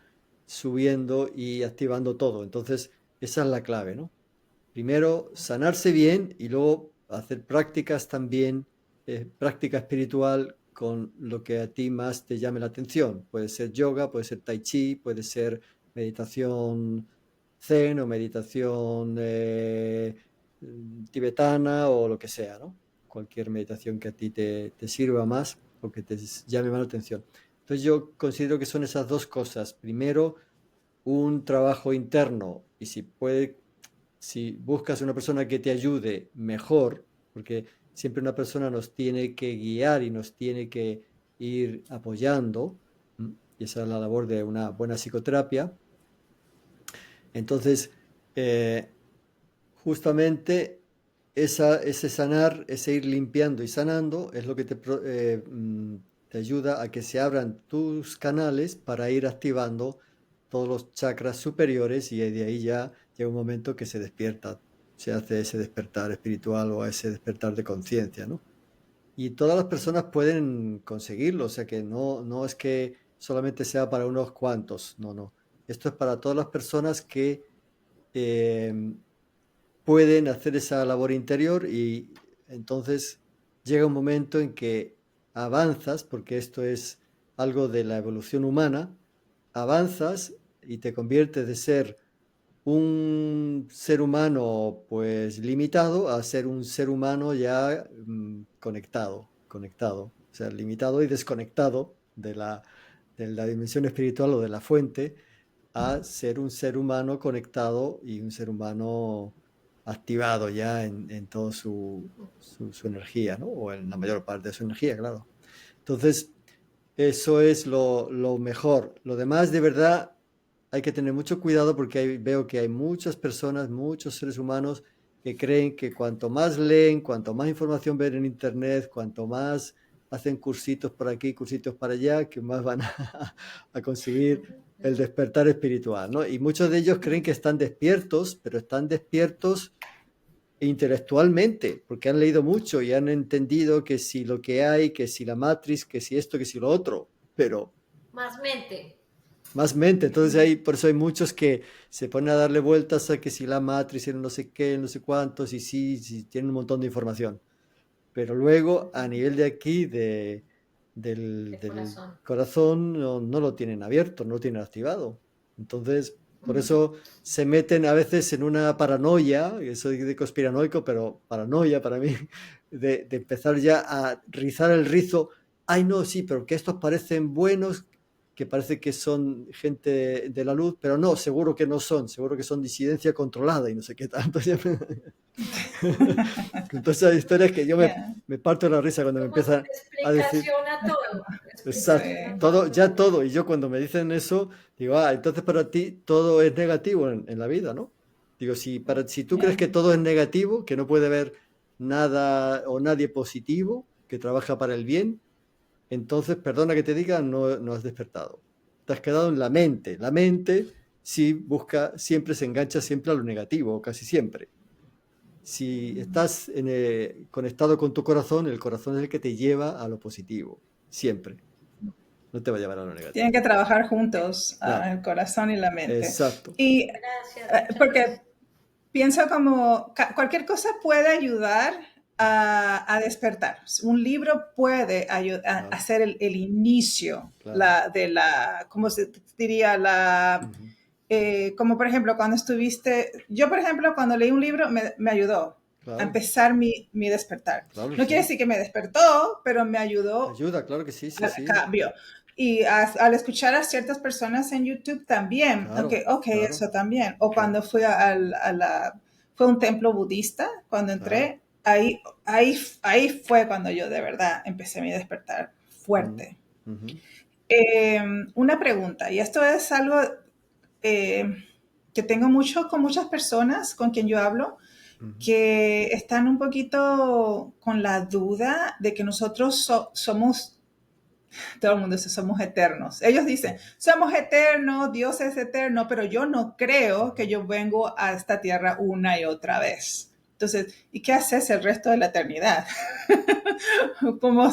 subiendo y activando todo. Entonces esa es la clave, ¿no? Primero sanarse bien y luego hacer prácticas también, práctica espiritual con lo que a ti más te llame la atención. Puede ser yoga, puede ser tai chi, puede ser meditación zen o meditación tibetana o lo que sea, ¿no? Cualquier meditación que a ti te sirva más o que te llame más la atención. Entonces yo considero que son esas dos cosas. Primero, un trabajo interno y si buscas una persona que te ayude, mejor, porque siempre una persona nos tiene que guiar y nos tiene que ir apoyando, y esa es la labor de una buena psicoterapia. Entonces, eh, justamente ese sanar, ese ir limpiando y sanando, es lo que te ayuda a que se abran tus canales para ir activando todos los chakras superiores y de ahí ya llega un momento que se despierta, se hace ese despertar espiritual o ese despertar de conciencia, ¿no? Y todas las personas pueden conseguirlo, o sea que no es que solamente sea para unos cuantos, no, no. Esto es para todas las personas que eh, pueden hacer esa labor interior y entonces llega un momento en que avanzas, porque esto es algo de la evolución humana, avanzas y te conviertes de ser un ser humano pues limitado a ser un ser humano ya conectado, o sea, limitado y desconectado de la dimensión espiritual o de la fuente a ser un ser humano conectado y un ser humano activado ya en toda su energía, ¿no? O en la mayor parte de su energía, claro. Entonces, eso es lo mejor. Lo demás, de verdad, hay que tener mucho cuidado porque veo que hay muchas personas, muchos seres humanos que creen que cuanto más leen, cuanto más información ven en internet, cuanto más hacen cursitos por aquí, cursitos para allá, que más van a conseguir el despertar espiritual, ¿no? Y muchos de ellos creen que están despiertos, pero están despiertos intelectualmente, porque han leído mucho y han entendido que si lo que hay, que si la Matrix, que si esto, que si lo otro, pero Más mente. más mente. Entonces por eso hay muchos que se ponen a darle vueltas a que si la Matrix, el no sé qué, no sé cuántos, y sí, tienen un montón de información. Pero luego a nivel de aquí, De del corazón. corazón, no lo tienen abierto, no lo tienen activado. Entonces, por eso se meten a veces en una paranoia, y soy de conspiranoico, pero paranoia para mí, de empezar ya a rizar el rizo. Ay, no, sí, pero que estos parecen buenos, que parece que son gente de la luz, pero no, seguro que no son, seguro que son disidencia controlada y no sé qué tanto. Entonces hay historias que Yeah. me parto de la risa cuando me Como empiezan a decir, explicación a todo. exacto, Explicación a Sí. todo, todo. ya todo. Y yo cuando me dicen eso, digo, entonces para ti todo es negativo en la vida, ¿no? Digo, si tú crees Yeah. que todo es negativo, que no puede haber nada o nadie positivo que trabaja para el bien, entonces, perdona que te diga, no has despertado. Te has quedado en la mente. La mente sí busca, siempre se engancha siempre a lo negativo, casi siempre. Si estás conectado con tu corazón, el corazón es el que te lleva a lo positivo, siempre. No te va a llevar a lo Tienen negativo. que trabajar juntos, Claro, el corazón y la mente. exacto. Y Gracias, muchas porque gracias. pienso como cualquier cosa puede ayudar a despertar. Un libro puede ayudar a Claro, hacer el inicio claro. de la, ¿cómo se diría? Ujú, Como por ejemplo, cuando estuviste, yo por ejemplo, cuando leí un libro me ayudó a claro, empezar mi despertar. claro, No quiere sí. decir que me despertó, pero me ayudó Ayuda, claro que sí, sí, al sí. cambio. Y al escuchar a ciertas personas en YouTube también, Claro, ok, claro, eso también. O claro, cuando fui fue un templo budista, cuando claro. entré, ahí fue cuando yo de verdad empecé mi despertar fuerte. Una pregunta, y esto es algo que tengo mucho con muchas personas con quien yo hablo, que están un poquito con la duda de que nosotros somos, todo el mundo dice, somos eternos. Ellos dicen, somos eternos, Dios es eterno, pero yo no creo que yo vengo a esta tierra una y otra vez. Entonces, ¿y qué haces el resto de la eternidad? ¿Cómo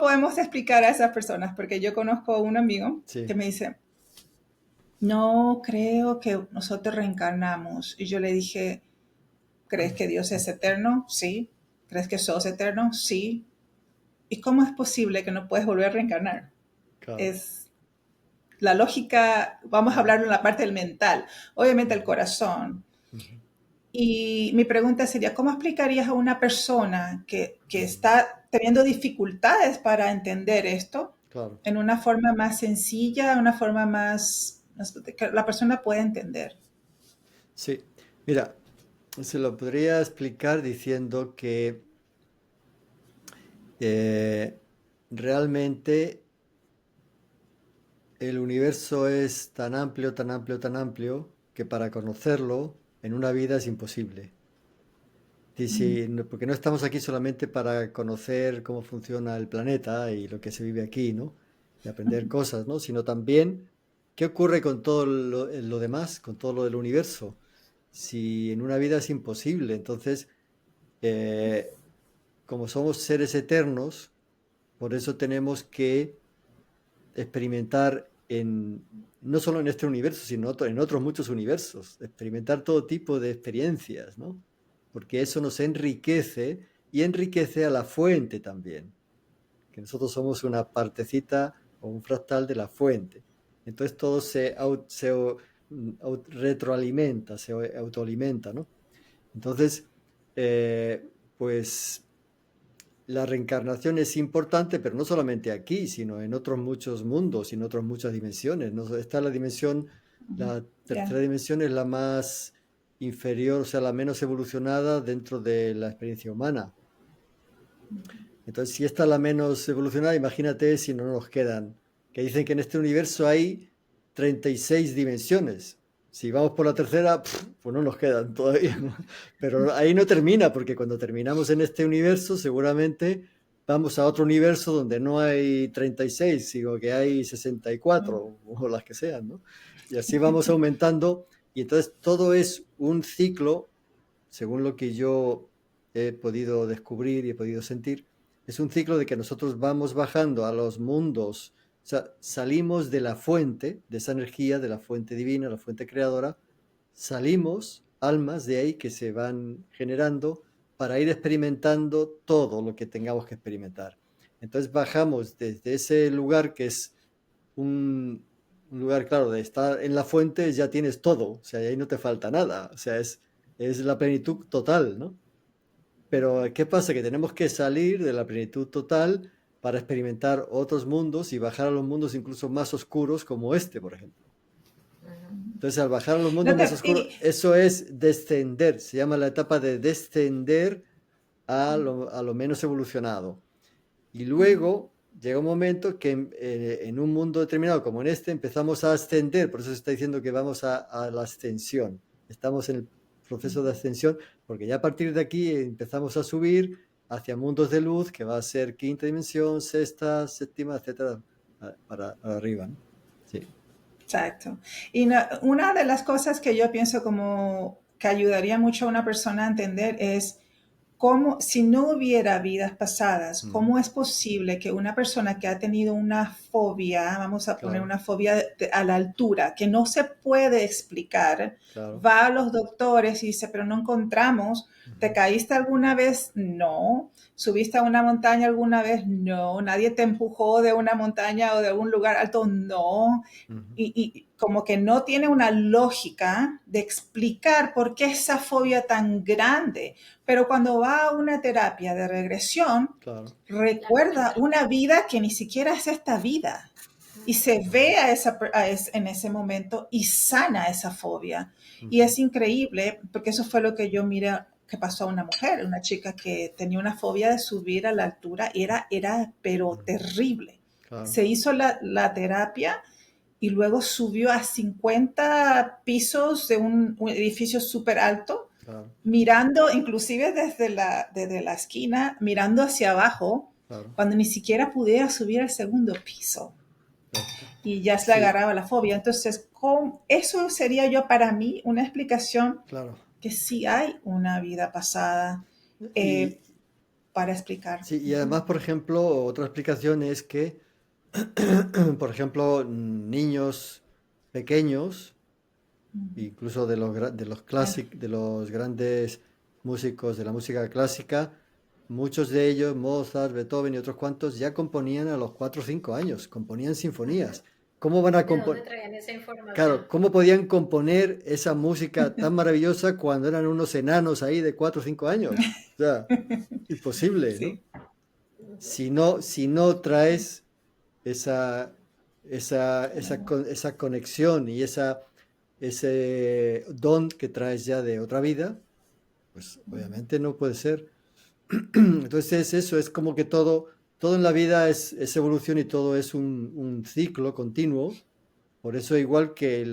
podemos explicar a esas personas? Porque yo conozco a un amigo que me dice, no creo que nosotros reencarnamos. Y yo le dije, ¿crees que Dios es eterno? Sí. ¿Crees que sos eterno? Sí. ¿Y cómo es posible que no puedes volver a reencarnar? Claro. Es la lógica, vamos a hablar en la parte del mental, obviamente el corazón. Y mi pregunta sería, ¿cómo explicarías a una persona que está teniendo dificultades para entender esto en una forma más sencilla, una forma más que la persona pueda entender? Sí, mira, se lo podría explicar diciendo que realmente el universo es tan amplio, tan amplio, tan amplio, que para conocerlo en una vida es imposible. Porque no estamos aquí solamente para conocer cómo funciona el planeta y lo que se vive aquí, ¿no? Y aprender cosas, ¿no? Sino también qué ocurre con todo lo demás, con todo lo del universo. Si en una vida es imposible, entonces, como somos seres eternos, por eso tenemos que experimentar no solo en este universo, sino en otros muchos universos, experimentar todo tipo de experiencias, ¿no? Porque eso nos enriquece y enriquece a la fuente también, que nosotros somos una partecita o un fractal de la fuente. Entonces todo se retroalimenta, se autoalimenta, ¿no? Entonces, pues la reencarnación es importante, pero no solamente aquí, sino en otros muchos mundos y en otras muchas dimensiones, ¿no? Está la dimensión, la tercera dimensión es la más inferior, o sea, la menos evolucionada dentro de la experiencia humana. Entonces, si esta es la menos evolucionada, imagínate si no nos quedan, que dicen que en este universo hay 36 dimensiones. Si vamos por la tercera, pues no nos quedan todavía, ¿no? Pero ahí no termina, porque cuando terminamos en este universo, seguramente vamos a otro universo donde no hay 36, sino que hay 64 o las que sean, ¿no? Y así vamos aumentando. Y entonces todo es un ciclo, según lo que yo he podido descubrir y he podido sentir, es un ciclo de que nosotros vamos bajando a los mundos. O sea, salimos de la fuente, de esa energía, de la fuente divina, la fuente creadora, salimos almas de ahí que se van generando para ir experimentando todo lo que tengamos que experimentar. Entonces bajamos desde ese lugar que es un lugar, claro, de estar en la fuente, ya tienes todo, o sea, ahí no te falta nada, o sea, es la plenitud total, ¿no? Pero ¿qué pasa? Que tenemos que salir de la plenitud total para experimentar otros mundos y bajar a los mundos incluso más oscuros como este, por ejemplo. Entonces, al bajar a los mundos más oscuros, eso es descender, se llama la etapa de descender a lo menos evolucionado. Y luego llega un momento que en un mundo determinado como en este empezamos a ascender, por eso se está diciendo que vamos a la ascensión. Estamos en el proceso de ascensión, porque ya a partir de aquí empezamos a subir hacia mundos de luz, que va a ser quinta dimensión, sexta, séptima, etcétera, para arriba, ¿no? Sí. Exacto. Y una de las cosas que yo pienso como que ayudaría mucho a una persona a entender es cómo, si no hubiera vidas pasadas, ¿cómo es posible que una persona que ha tenido una fobia, vamos a poner una fobia a la altura, que no se puede explicar, va a los doctores y dice, pero no encontramos, ¿te caíste alguna vez? No. ¿Subiste a una montaña alguna vez? No. ¿Nadie te empujó de una montaña o de un lugar alto? No. Y como que no tiene una lógica de explicar por qué esa fobia tan grande. Pero cuando va a una terapia de regresión, recuerda una vida que ni siquiera es esta vida. Y se ve en ese momento y sana esa fobia. Y es increíble, porque eso fue lo que yo miré que pasó a una mujer, una chica que tenía una fobia de subir a la altura, era pero terrible. Claro, Se hizo la terapia y luego subió a 50 pisos de un edificio súper alto, claro, mirando, inclusive desde la esquina, mirando hacia abajo, claro. cuando ni siquiera pudiera subir al segundo piso. Ya está. Y ya se le Sí, agarraba la fobia. Entonces, eso sería yo para mí una explicación claro. que sí hay una vida pasada Y, para explicar. sí, y además, por ejemplo, otra explicación es que, por ejemplo, niños pequeños, incluso de los grandes músicos de la música clásica, muchos de ellos, Mozart, Beethoven y otros cuantos, ya componían a los 4 o 5 años, componían sinfonías. ¿Cómo van a ¿De dónde componer? traían esa información? Claro, ¿cómo podían componer esa música tan maravillosa cuando eran unos enanos ahí de 4 o 5 años? O sea, imposible, ¿no? Sí, Si no traes esa conexión y ese don que traes ya de otra vida, pues obviamente no puede ser. Entonces eso es como que todo en la vida es evolución y todo es un ciclo continuo. Por eso igual que,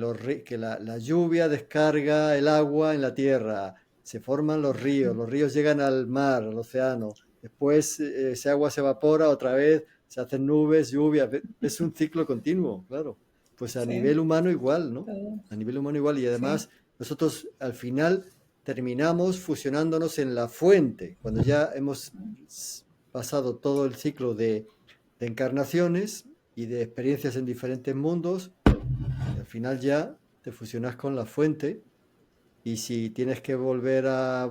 que la lluvia descarga el agua en la tierra, se forman los ríos llegan al mar, al océano, después ese agua se evapora otra vez, se hacen nubes, lluvia, es un ciclo continuo, claro. Pues a sí, nivel humano igual, ¿no? todo, A nivel humano igual y sí. además nosotros al final terminamos fusionándonos en la fuente, cuando ya hemos pasado todo el ciclo de encarnaciones y de experiencias en diferentes mundos, al final ya te fusionas con la fuente y si tienes que a volver a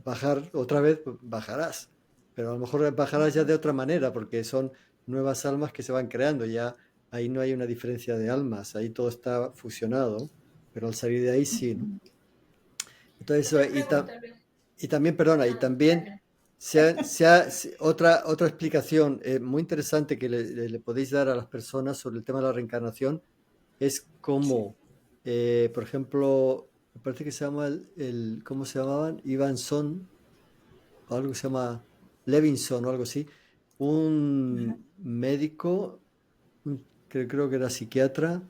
bajar otra vez, pues bajarás. Pero a lo mejor bajarás ya de otra manera porque son nuevas almas que se van creando. Ya ahí no hay una diferencia de almas, ahí todo está fusionado, pero al salir de ahí sí, ¿no? Entonces, Otra pregunta, Luis. y también, perdona, y No, también dale. otra explicación muy interesante que le podéis dar a las personas sobre el tema de la reencarnación es Sí. cómo, por ejemplo, me parece que se llama ¿cómo se llamaban? Ivanson, o algo que se llama Levinson o algo así, Ajá. un médico, creo que era psiquiatra,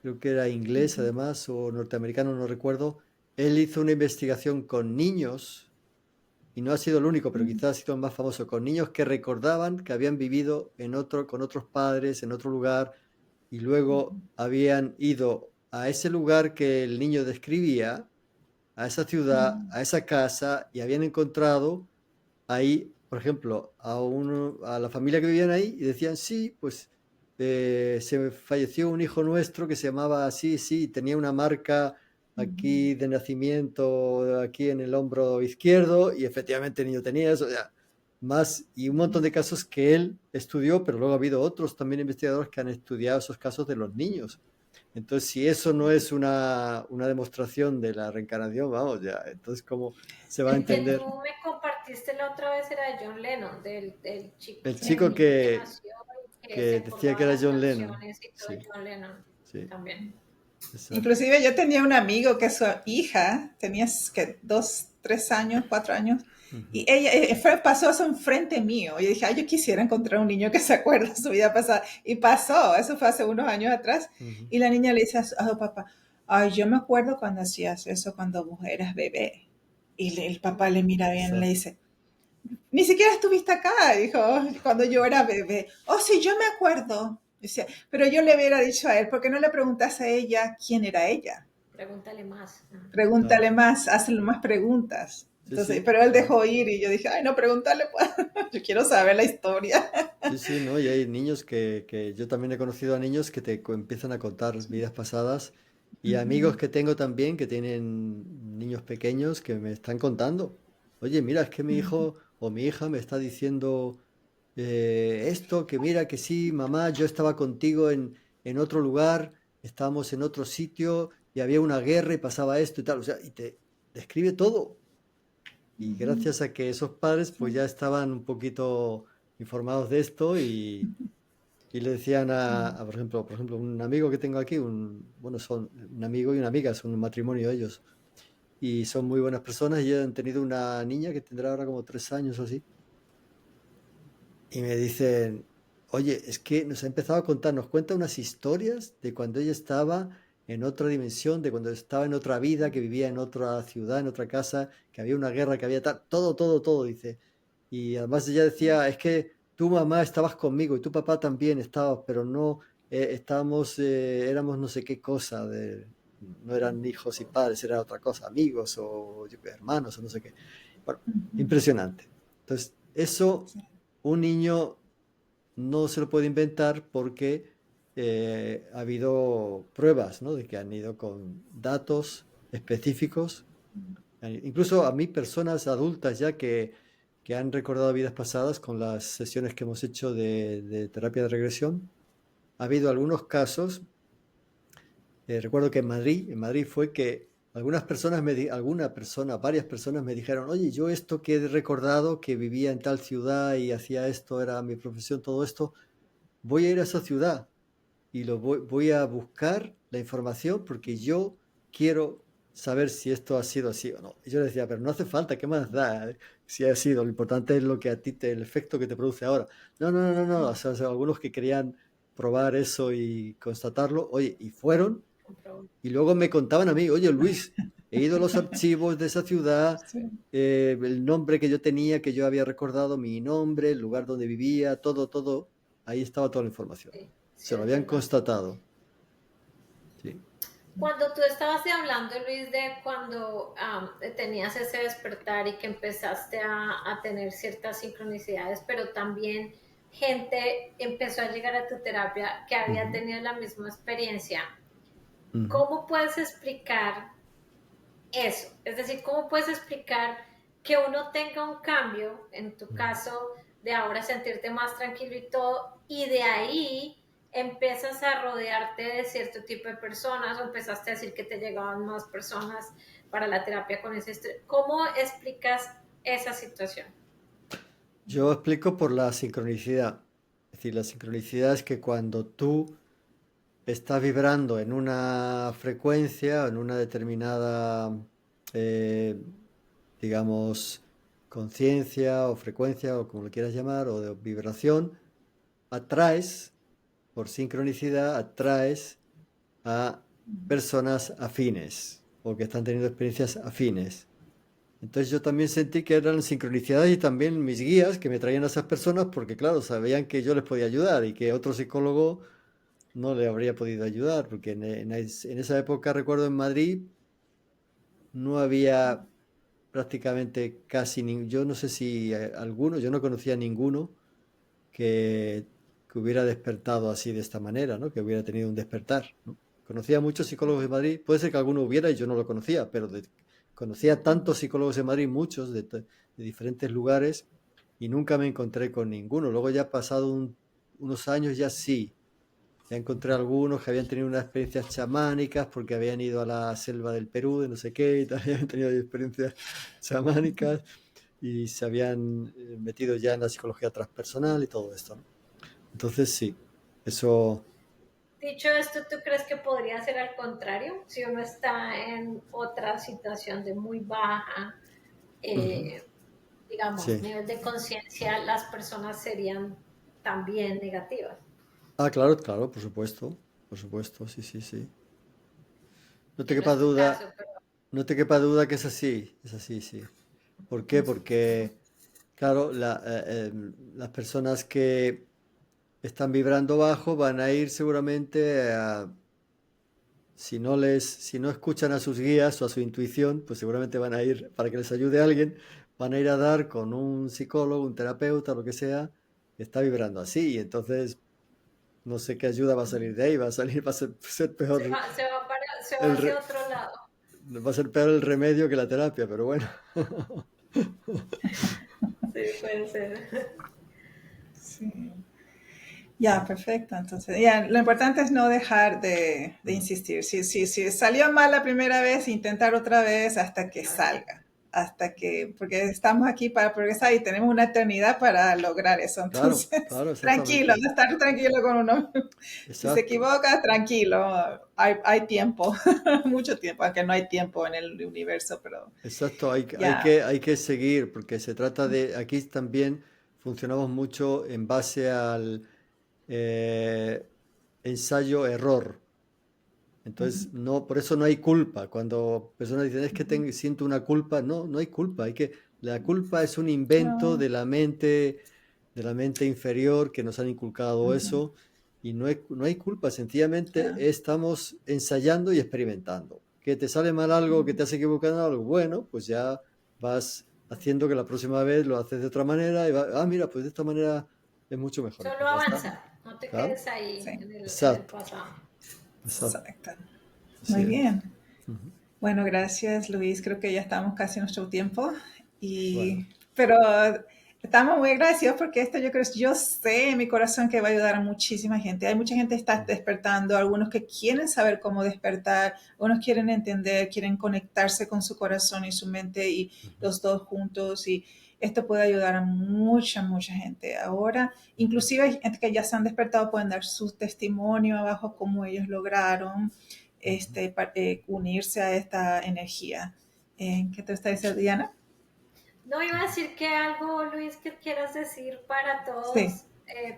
creo que era inglés Ujú, además, o norteamericano, no recuerdo. Él hizo una investigación con niños y no ha sido el único, pero ujú, quizás ha sido el más famoso, con niños que recordaban que habían vivido con otros padres, en otro lugar, y luego ujú, habían ido a ese lugar que el niño describía, a esa ciudad, ujú, a esa casa, y habían encontrado ahí, por ejemplo, a la familia que vivían ahí, y decían, sí, pues se falleció un hijo nuestro que se llamaba así, sí, tenía una marca aquí de nacimiento, aquí en el hombro izquierdo, y efectivamente el niño tenía eso, ya, más, y un montón de casos que él estudió, pero luego ha habido otros también investigadores que han estudiado esos casos de los niños. Entonces, si eso no es una demostración de la reencarnación, vamos, ya, entonces, ¿cómo se va a El que tú entender? me compartiste la otra vez era de John Lennon, del chico, El del chico niño que nació y que se que decía que acordaba era las John Lennon. canciones y todo de Sí, John Lennon sí, también. exacto. inclusive yo tenía un amigo que su hija tenía que 2, 3 años, 4 años, Ujú, y ella pasó eso enfrente mío. Y yo dije, ay, yo quisiera encontrar un niño que se acuerde de su vida pasada. Y pasó, eso fue hace unos años atrás. ujú. Y la niña le dice a su papá, ay, yo me acuerdo cuando hacías eso cuando vos eras bebé. Y el papá le mira bien, le Exacto. dice, ni siquiera estuviste acá, dijo, cuando yo era bebé. Oh, sí, yo me acuerdo. Dice, pero yo le hubiera dicho a él, ¿por qué no le preguntas a ella quién era ella? Pregúntale más. Pregúntale Claro. más, hazle más preguntas. Sí, Entonces, sí, pero él claro. dejó ir y yo dije, ay, no, pregúntale, pues. Yo quiero saber la historia. Sí, sí, ¿no? Y hay niños que yo también he conocido a niños que empiezan a contar vidas pasadas y amigos que tengo también que tienen niños pequeños que me están contando. Oye, mira, es que mi hijo o mi hija me está diciendo esto, que mira, que sí, mamá, yo estaba contigo en otro lugar, estábamos en otro sitio y había una guerra y pasaba esto y tal. O sea, y te describe todo. Y gracias a que esos padres pues Sí. ya estaban un poquito informados de esto Y le decían por ejemplo, un amigo que tengo aquí, bueno, son un amigo y una amiga, son un matrimonio ellos. Y son muy buenas personas y han tenido una niña que tendrá ahora como 3 años o así. Y me dicen, oye, es que nos ha empezado a contar, nos cuenta unas historias de cuando ella estaba en otra dimensión, de cuando estaba en otra vida, que vivía en otra ciudad, en otra casa, que había una guerra, que había tal, todo, todo, todo, dice. Y además ella decía, es que tu mamá estabas conmigo y tu papá también estabas, pero no estábamos, éramos no sé qué cosa, no eran hijos y padres, era otra cosa, amigos o hermanos o no sé qué. Bueno, impresionante. Entonces, eso Sí. un niño no se lo puede inventar porque ha habido pruebas, ¿no? De que han ido con datos específicos. Incluso a mí, personas adultas ya que han recordado vidas pasadas con las sesiones que hemos hecho de terapia de regresión, ha habido algunos casos. Recuerdo que en Madrid fue que varias personas me dijeron, oye, yo esto que he recordado, que vivía en tal ciudad y hacía esto, era mi profesión, todo esto, voy a ir a esa ciudad y voy a buscar la información porque yo quiero saber si esto ha sido así o no. Y yo le decía, pero no hace falta, ¿qué más da? Si ha sido, lo importante es lo que a ti el efecto que te produce ahora. No, no, no, no, no. O sea, algunos que querían probar eso y constatarlo, oye, y fueron y luego me contaban a mí, oye Luis, he ido a los archivos de esa ciudad, Sí. el nombre que yo tenía, que yo había recordado, mi nombre, el lugar donde vivía, todo, todo, ahí estaba toda la información. Sí, sí, Se lo es habían verdad. constatado. Sí. Cuando tú estabas hablando, Luis, de cuando tenías ese despertar y que empezaste a tener ciertas sincronicidades, pero también gente empezó a llegar a tu terapia que había Ujú, tenido la misma experiencia, ujú, ¿cómo puedes explicar eso? Es decir, ¿cómo puedes explicar que uno tenga un cambio, en tu ujú. caso, de ahora sentirte más tranquilo y todo, y de ahí empiezas a rodearte de cierto tipo de personas o empezaste a decir que te llegaban más personas para la terapia con ese estrés? ¿Cómo explicas esa situación? Yo explico por la sincronicidad. Es decir, la sincronicidad es que cuando tú estás vibrando en una frecuencia, en una determinada, eh, digamos, conciencia o frecuencia o como lo quieras llamar, o de vibración, atraes, por sincronicidad, atraes a personas afines o que están teniendo experiencias afines. Entonces yo también sentí que eran sincronicidades y también mis guías que me traían a esas personas porque, claro, sabían que yo les podía ayudar y que otro psicólogo no le habría podido ayudar, porque en esa época, recuerdo en Madrid, no había prácticamente yo no sé si alguno, yo no conocía a ninguno que hubiera despertado así de esta manera, ¿no? Que hubiera tenido un despertar, ¿no? Conocía a muchos psicólogos de Madrid, puede ser que alguno hubiera y yo no lo conocía, pero conocía tantos psicólogos de Madrid, muchos de diferentes lugares, y nunca me encontré con ninguno. Luego ya pasado unos años ya sí, ya encontré algunos que habían tenido unas experiencias chamánicas porque habían ido a la selva del Perú, de no sé qué, y tal, habían tenido experiencias chamánicas y se habían metido ya en la psicología transpersonal y todo esto, ¿no? Entonces sí, eso. Dicho esto, ¿tú crees que podría ser al contrario? Si uno está en otra situación de muy baja, Ujú, eh, digamos, sí. nivel de conciencia, las personas serían también negativas. Ah, claro, claro, por supuesto, sí, sí, sí. No te Que no quepa es tu duda, caso, pero no te quepa duda que es así, sí. ¿Por qué? Porque, claro, las personas que están vibrando bajo van a ir seguramente si no escuchan a sus guías o a su intuición, pues seguramente van a ir, para que les ayude a alguien, van a ir a dar con un psicólogo, un terapeuta, lo que sea, que está vibrando así. Y entonces, no sé qué ayuda va a salir de ahí, va a ser peor se va el, hacia re- otro lado. va a ser peor el remedio que la terapia, pero bueno. Sí, puede ser. Sí. Ya, perfecto. Entonces, ya, lo importante es no dejar de insistir. Si salió mal la primera vez, intentar otra vez hasta que salga. hasta que, porque estamos aquí para progresar y tenemos una eternidad para lograr eso. Claro, Entonces, claro, tranquilo, exactamente. estar tranquilo con uno. Si se Exacto, equivoca, tranquilo, hay tiempo, mucho tiempo, aunque no hay tiempo en el universo, pero exacto. ya. Hay que seguir, porque se trata de, aquí también funcionamos mucho en base al eh, ensayo-error. Ujú, Entonces, no, por eso no hay culpa. Cuando personas dicen, es que ujú. siento una culpa, no, no hay culpa. La culpa es un invento No, de la mente inferior que nos han inculcado ujú, eso. Y no hay culpa, sencillamente ya, estamos ensayando y experimentando. Que te sale mal algo, que ujú, te has equivocado en algo, bueno, pues ya vas haciendo que la próxima vez lo haces de otra manera y mira, pues de esta manera es mucho mejor. Solo Pues ya está. avanza, no te Claro, quedes ahí sí, en el exacto, pasado. exacto. exacto. Así Muy es. bien. Ujú. Bueno, gracias Luis. Creo que ya estamos casi en nuestro tiempo. Bueno. Pero estamos muy agradecidos porque esto yo sé en mi corazón que va a ayudar a muchísima gente. Hay mucha gente que está despertando, algunos que quieren saber cómo despertar, algunos quieren entender, quieren conectarse con su corazón y su mente y Ujú, los dos juntos. Y esto puede ayudar a mucha gente. Ahora, ujú. inclusive hay gente que ya se han despertado, pueden dar su testimonio abajo, cómo ellos lograron Ujú. unirse a esta energía. ¿Qué te está diciendo, Diana? No iba a decir que algo, Luis, que quieras decir para Sí. todos,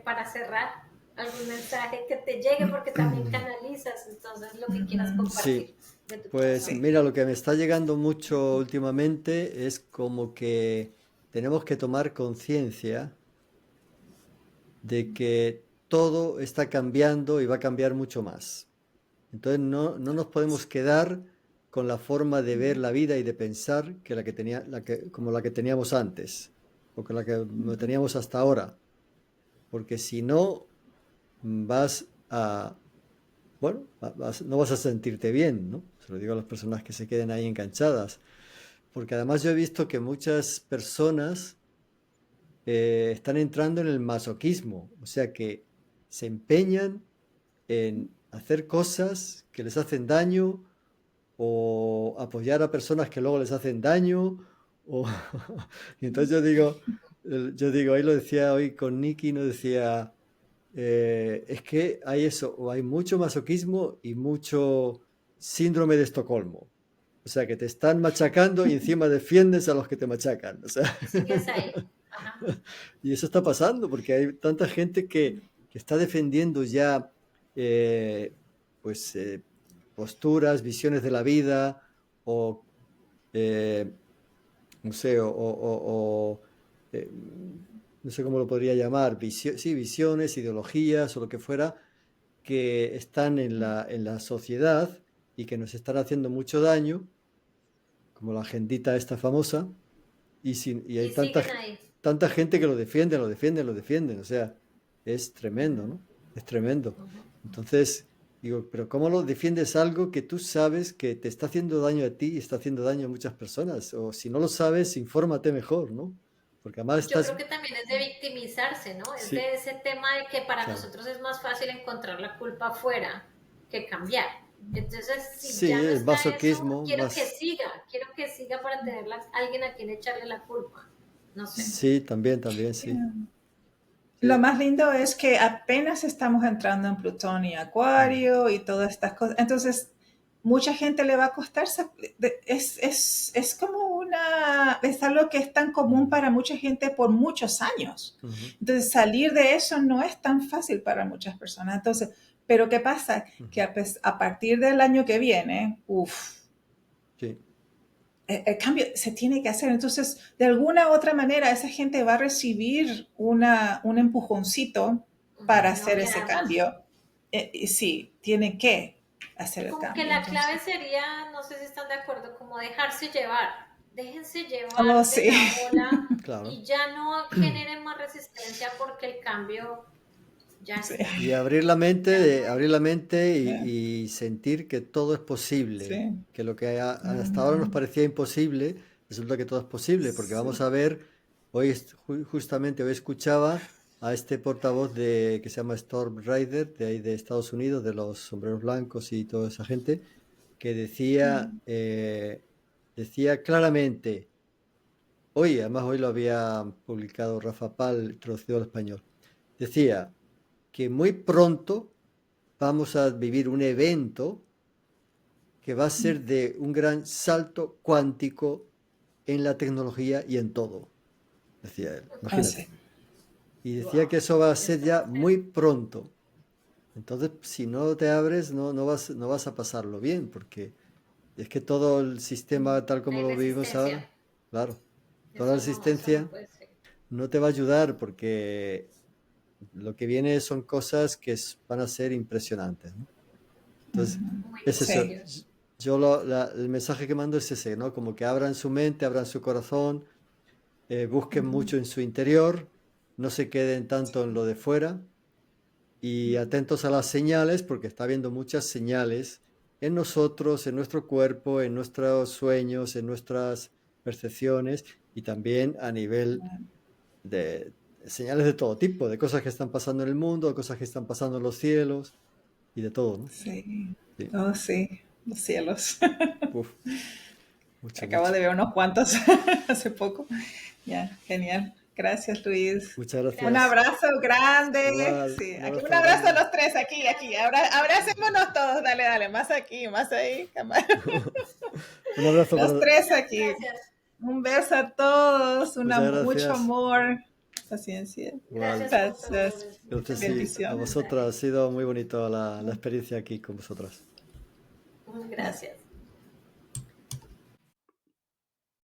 para cerrar, algún mensaje que te llegue, porque también canalizas, entonces lo que quieras Ujú. Sí, compartir de tu pues corazón. Sí. mira, lo que me está llegando mucho últimamente es como que tenemos que tomar conciencia de que todo está cambiando y va a cambiar mucho más. Entonces no nos podemos quedar con la forma de ver la vida y de pensar que como la que teníamos antes o con la que teníamos hasta ahora, porque si no vas a bueno, no vas a sentirte bien, ¿no? Se lo digo a las personas que se queden ahí enganchadas, porque además yo he visto que muchas personas están entrando en el masoquismo, o sea que se empeñan en hacer cosas que les hacen daño o apoyar a personas que luego les hacen daño, o... y entonces yo digo, ahí lo decía hoy con Nicky, no decía es que hay eso, o hay mucho masoquismo y mucho síndrome de Estocolmo. O sea, que te están machacando y encima defiendes a los que te machacan. O sea, Y sigues ahí. Ajá. y eso está pasando porque hay tanta gente que está defendiendo ya eh, pues posturas, visiones de la vida o eh, no sé, eh, no sé cómo lo podría llamar, sí, visiones, ideologías o lo que fuera, que están en la sociedad y que nos están haciendo mucho daño, como la agendita esta famosa, y hay Y siguen ahí. tanta gente que lo defiende, lo defiende, lo defienden, o sea, es tremendo, Ujú, ¿no? Es tremendo. ujú. Entonces, digo, pero ¿cómo lo defiendes algo que tú sabes que te está haciendo daño a ti y está haciendo daño a muchas personas? O si no lo sabes, infórmate mejor, ¿no? Porque además Yo estás... creo que también es de victimizarse, ¿no? Es Sí, de ese tema de que para claro. nosotros es más fácil encontrar la culpa afuera que cambiar. Entonces, si Sí, ya no el está eso, masoquismo más... quiero que siga para tener alguien a quien echarle la culpa. No sé. Sí, también, también, sí. Lo Sí. más lindo es que apenas estamos entrando en Plutón y Mm, Acuario y todas estas cosas. Entonces, mucha gente le va a costar. Es como es algo que es tan común mm, para mucha gente por muchos años. ujú, Entonces, salir de eso no es tan fácil para muchas personas. Entonces, pero ¿qué pasa? Que ujú. a partir del año que viene, Sí, el cambio se tiene que hacer. Entonces, de alguna u otra manera, esa gente va a recibir un empujoncito para Ujú, no hacer ese queda más. cambio. Y sí, tiene que hacer el Como que cambio. la clave Entonces, sería, no sé si están de acuerdo, como dejarse llevar. Déjense oh, llevar de sí, la ola claro. y ya no generen más resistencia porque el cambio ya sí, está. Y Ya no abrir la mente yeah, y sentir que todo es posible, sí, que lo que hasta ahora nos ujú, parecía imposible, resulta que todo es posible, porque vamos sí, a ver, justamente hoy escuchaba a este portavoz que se llama Storm Rider, de ahí de Estados Unidos, de los sombreros blancos y toda esa gente, que decía claramente, hoy, además hoy lo había publicado Rafa Pal, traducido al español. Decía que muy pronto vamos a vivir un evento que va a ser de un gran salto cuántico en la tecnología y en todo, decía él, Ah, sí. imagínate. Y decía que Wow, eso va a ser eso va ya a ser. muy pronto. Entonces, si no te abres, no vas a pasarlo bien, porque es que todo el sistema tal como Hay lo vivimos resistencia. ahora, claro, toda la Eso no existencia puede ser. no te va a ayudar porque lo que viene son cosas que van a ser impresionantes, ¿no? Entonces, Muy es eso. Sí. misterios. Yo el mensaje que mando es ese, ¿no? Como que abran su mente, abran su corazón, busquen mucho en su interior, no se queden tanto en lo de fuera y atentos a las señales, porque está habiendo muchas señales en nosotros, en nuestro cuerpo, en nuestros sueños, en nuestras percepciones y también a nivel de señales de todo tipo, de cosas que están pasando en el mundo, de cosas que están pasando en los cielos y de todo, ¿no? Sí. Sí. Oh, sí. Los cielos. Uf, mucho, Acabo mucho. de ver unos cuantos hace poco. Ya, genial. Gracias, Luis. Muchas Un gracias. Gracias. abrazo grande. Igual, Sí, un aquí un abrazo abrazo a grande. los tres, aquí, aquí. Abracémonos todos. Dale, dale. Más aquí, más ahí. Un abrazo Los para... tres Muchas aquí. gracias. Un beso a todos. Muchas Mucho gracias. amor. Paciencia. Igual, Gracias por todo, Gracias. Luis. Muchas gracias sí, gracias por a tu Bendiciones. vosotras. Ha mensaje. sido muy bonito la experiencia aquí con vosotras. Gracias.